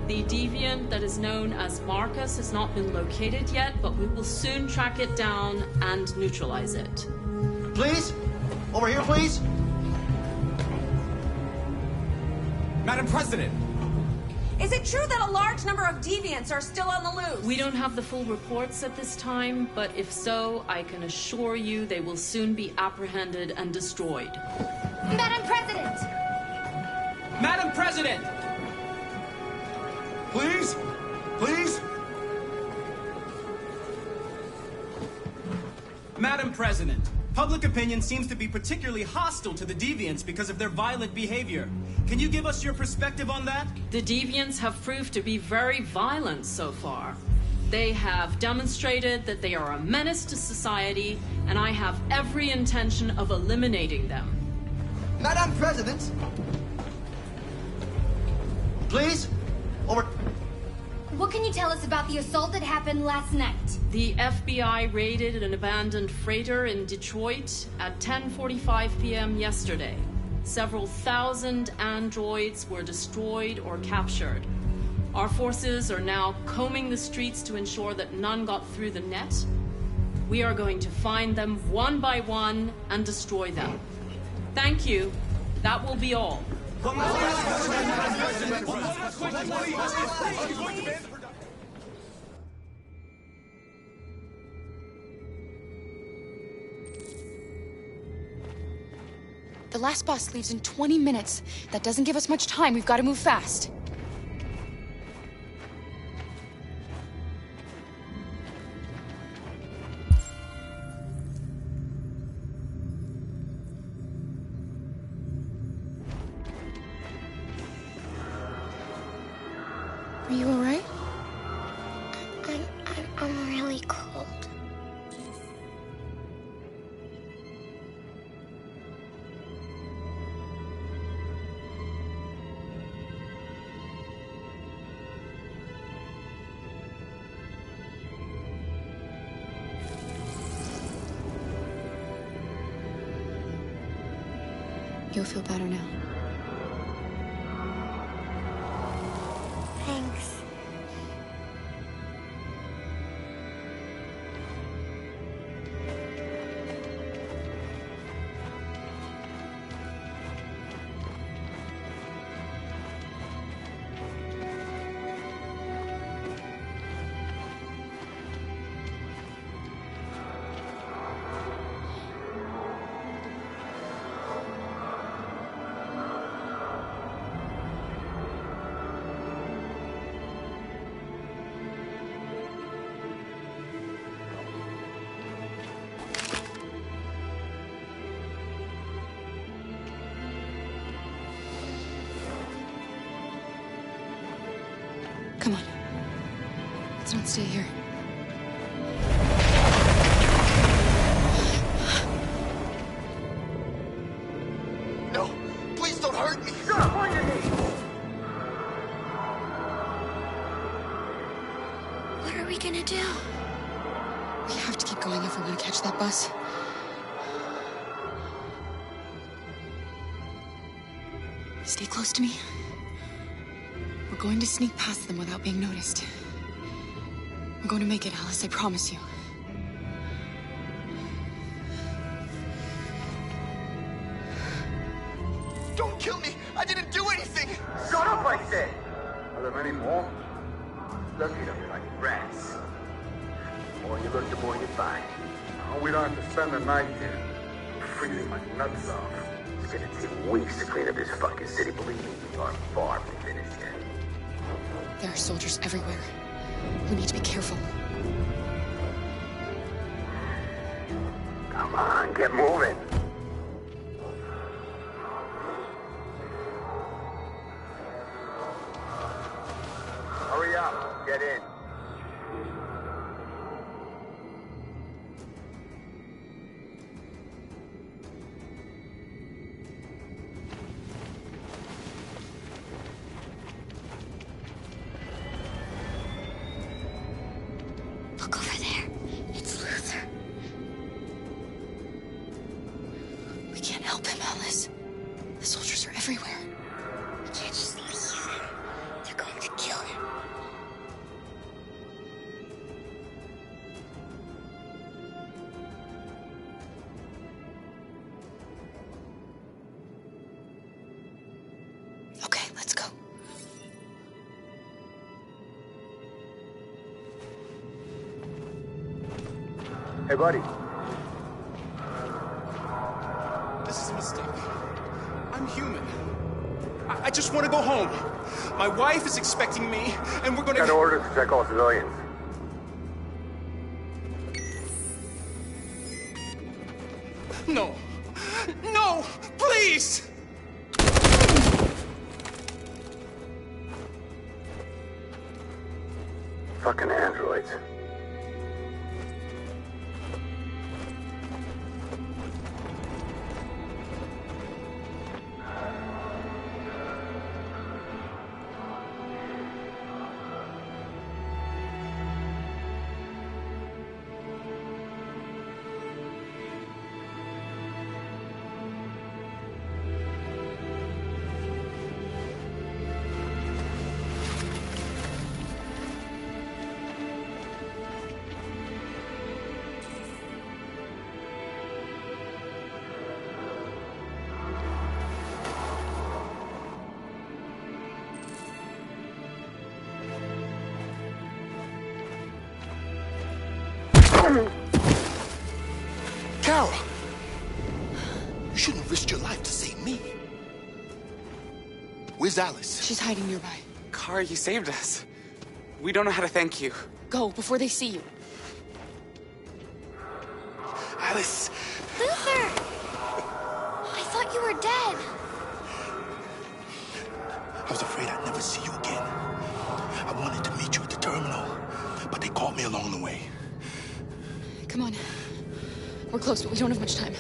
The deviant that is known as Marcus has not been located yet, but we will soon track it down and neutralize it. Please? Over here, please? Madam President! Is it true that a large number of deviants are still on the loose? We don't have the full reports at this time, but if so, I can assure you they will soon be apprehended and destroyed. Madam President! Madam President! Please? Please? Madam President, public opinion seems to be particularly hostile to the Deviants because of their violent behavior. Can you give us your perspective on that? The Deviants have proved to be very violent so far. They have demonstrated that they are a menace to society, and I have every intention of eliminating them. Madam President! Please? Over... What can you tell us about the assault that happened last night? The FBI raided an abandoned freighter in Detroit at 10:45 p.m. yesterday. Several thousand androids were destroyed or captured. Our forces are now combing the streets to ensure that none got through the net. We are going to find them one by one and destroy them. Thank you. That will be all. The last bus leaves in 20 minutes. That doesn't give us much time. We've got to move fast. Are you all right? I'm really cold. You'll feel better now. Thanks. Come on. Let's not stay here. No, please don't hurt me. Stop on your knees. What are we gonna do? We have to keep going if we want to catch that bus. Stay close to me. We're going to sneak past them without being noticed. We're going to make it, Alice, I promise you. Don't kill me. I didn't do anything. Shut up, I said. Are there many more? Look at them like rats. The more you look, the more you find. Oh, we don't have to spend the night here. I'm freezing my nuts off. It's gonna take weeks to clean up this fucking city. Believe me, we are far from finished yet. There are soldiers everywhere. We need to be careful. Come on, get moving. Hurry up, get in. Look over there. It's Luther. We can't help him, Alice. The soldiers are everywhere. We can't just leave him. They're going to kill him. Okay, let's go. Hey, buddy. This is a mistake. I'm human. I just want to go home. My wife is expecting me, and we're gonna... Got orders to check all civilians. No. No! Please! Fucking androids. Kara! You shouldn't risk your life to save me. Where's Alice? She's hiding nearby. Kara, you saved us. We don't know how to thank you. Go, before they see you. Alice! Luther! I thought you were dead. I was afraid I'd never see you again. I wanted to meet you at the terminal, but they caught me along the way. Come on. We're close, but we don't have much time.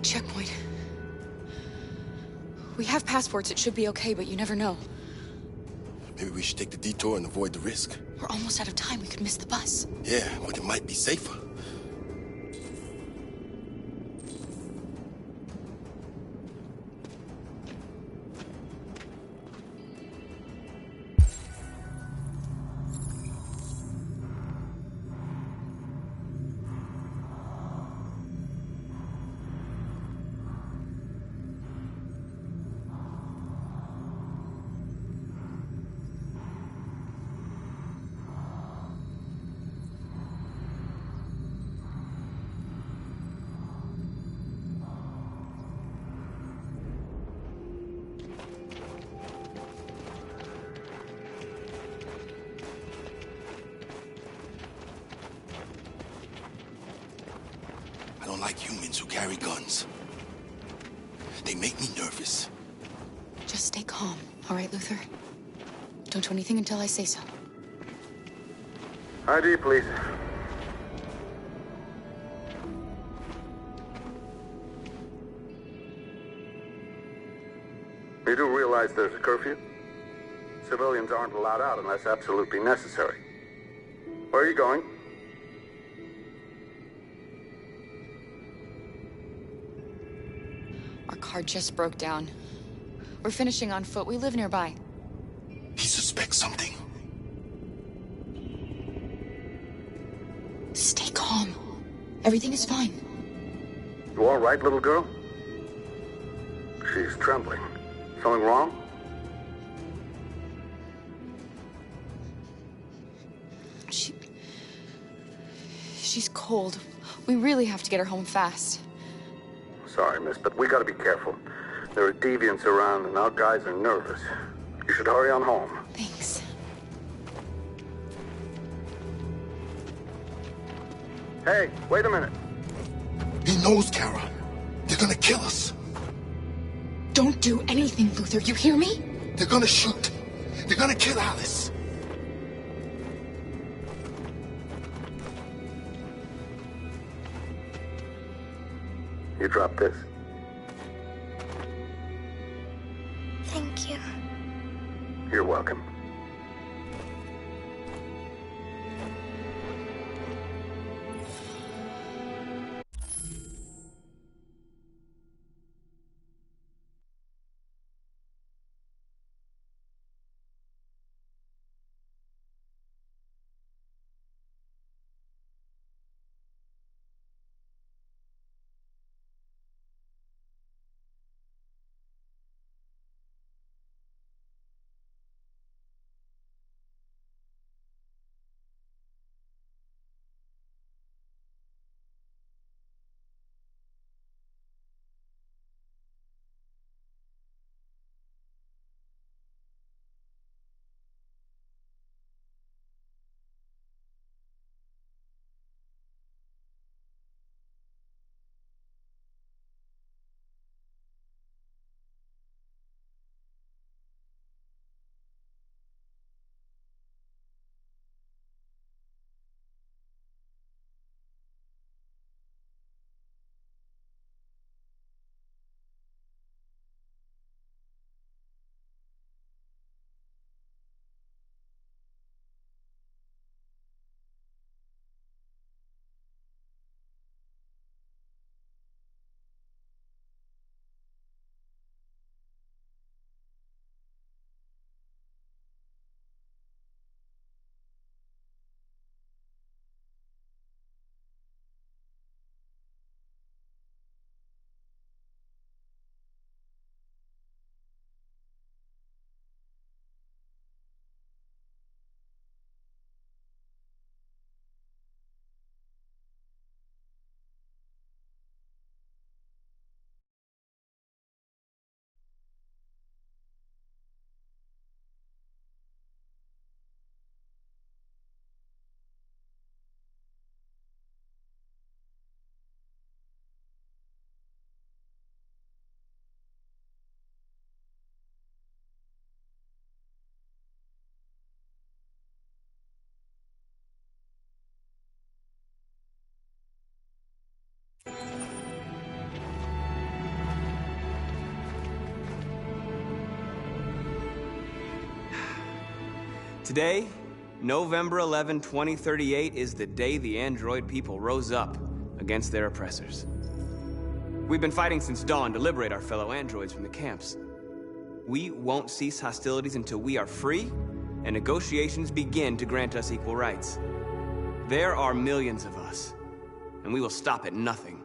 checkpoint. We have passports, it should be okay, but you never know. Maybe we should take the detour and avoid the risk. We're almost out of time, we could miss the bus. Yeah, but it might be safer. I don't like humans who carry guns. They make me nervous. Just stay calm, all right, Luther? Don't do anything until I say so. ID, please. You do realize there's a curfew? Civilians aren't allowed out unless absolutely necessary. Where are you going? Our car just broke down. We're finishing on foot. We live nearby. He suspects something. Stay calm. Everything is fine. You all right, little girl? She's trembling. Something wrong? She's cold. We really have to get her home fast. Sorry, miss, but we gotta be careful. There are deviants around and our guys are nervous. You should hurry on home. Thanks. Hey, wait a minute. He knows, Kara. They're gonna kill us. Don't do anything, Luther. You hear me? They're gonna shoot. They're gonna kill Alice. You drop this. Thank you. You're welcome. Today, November 11, 2038, is the day the android people rose up against their oppressors. We've been fighting since dawn to liberate our fellow androids from the camps. We won't cease hostilities until we are free and negotiations begin to grant us equal rights. There are millions of us, and we will stop at nothing.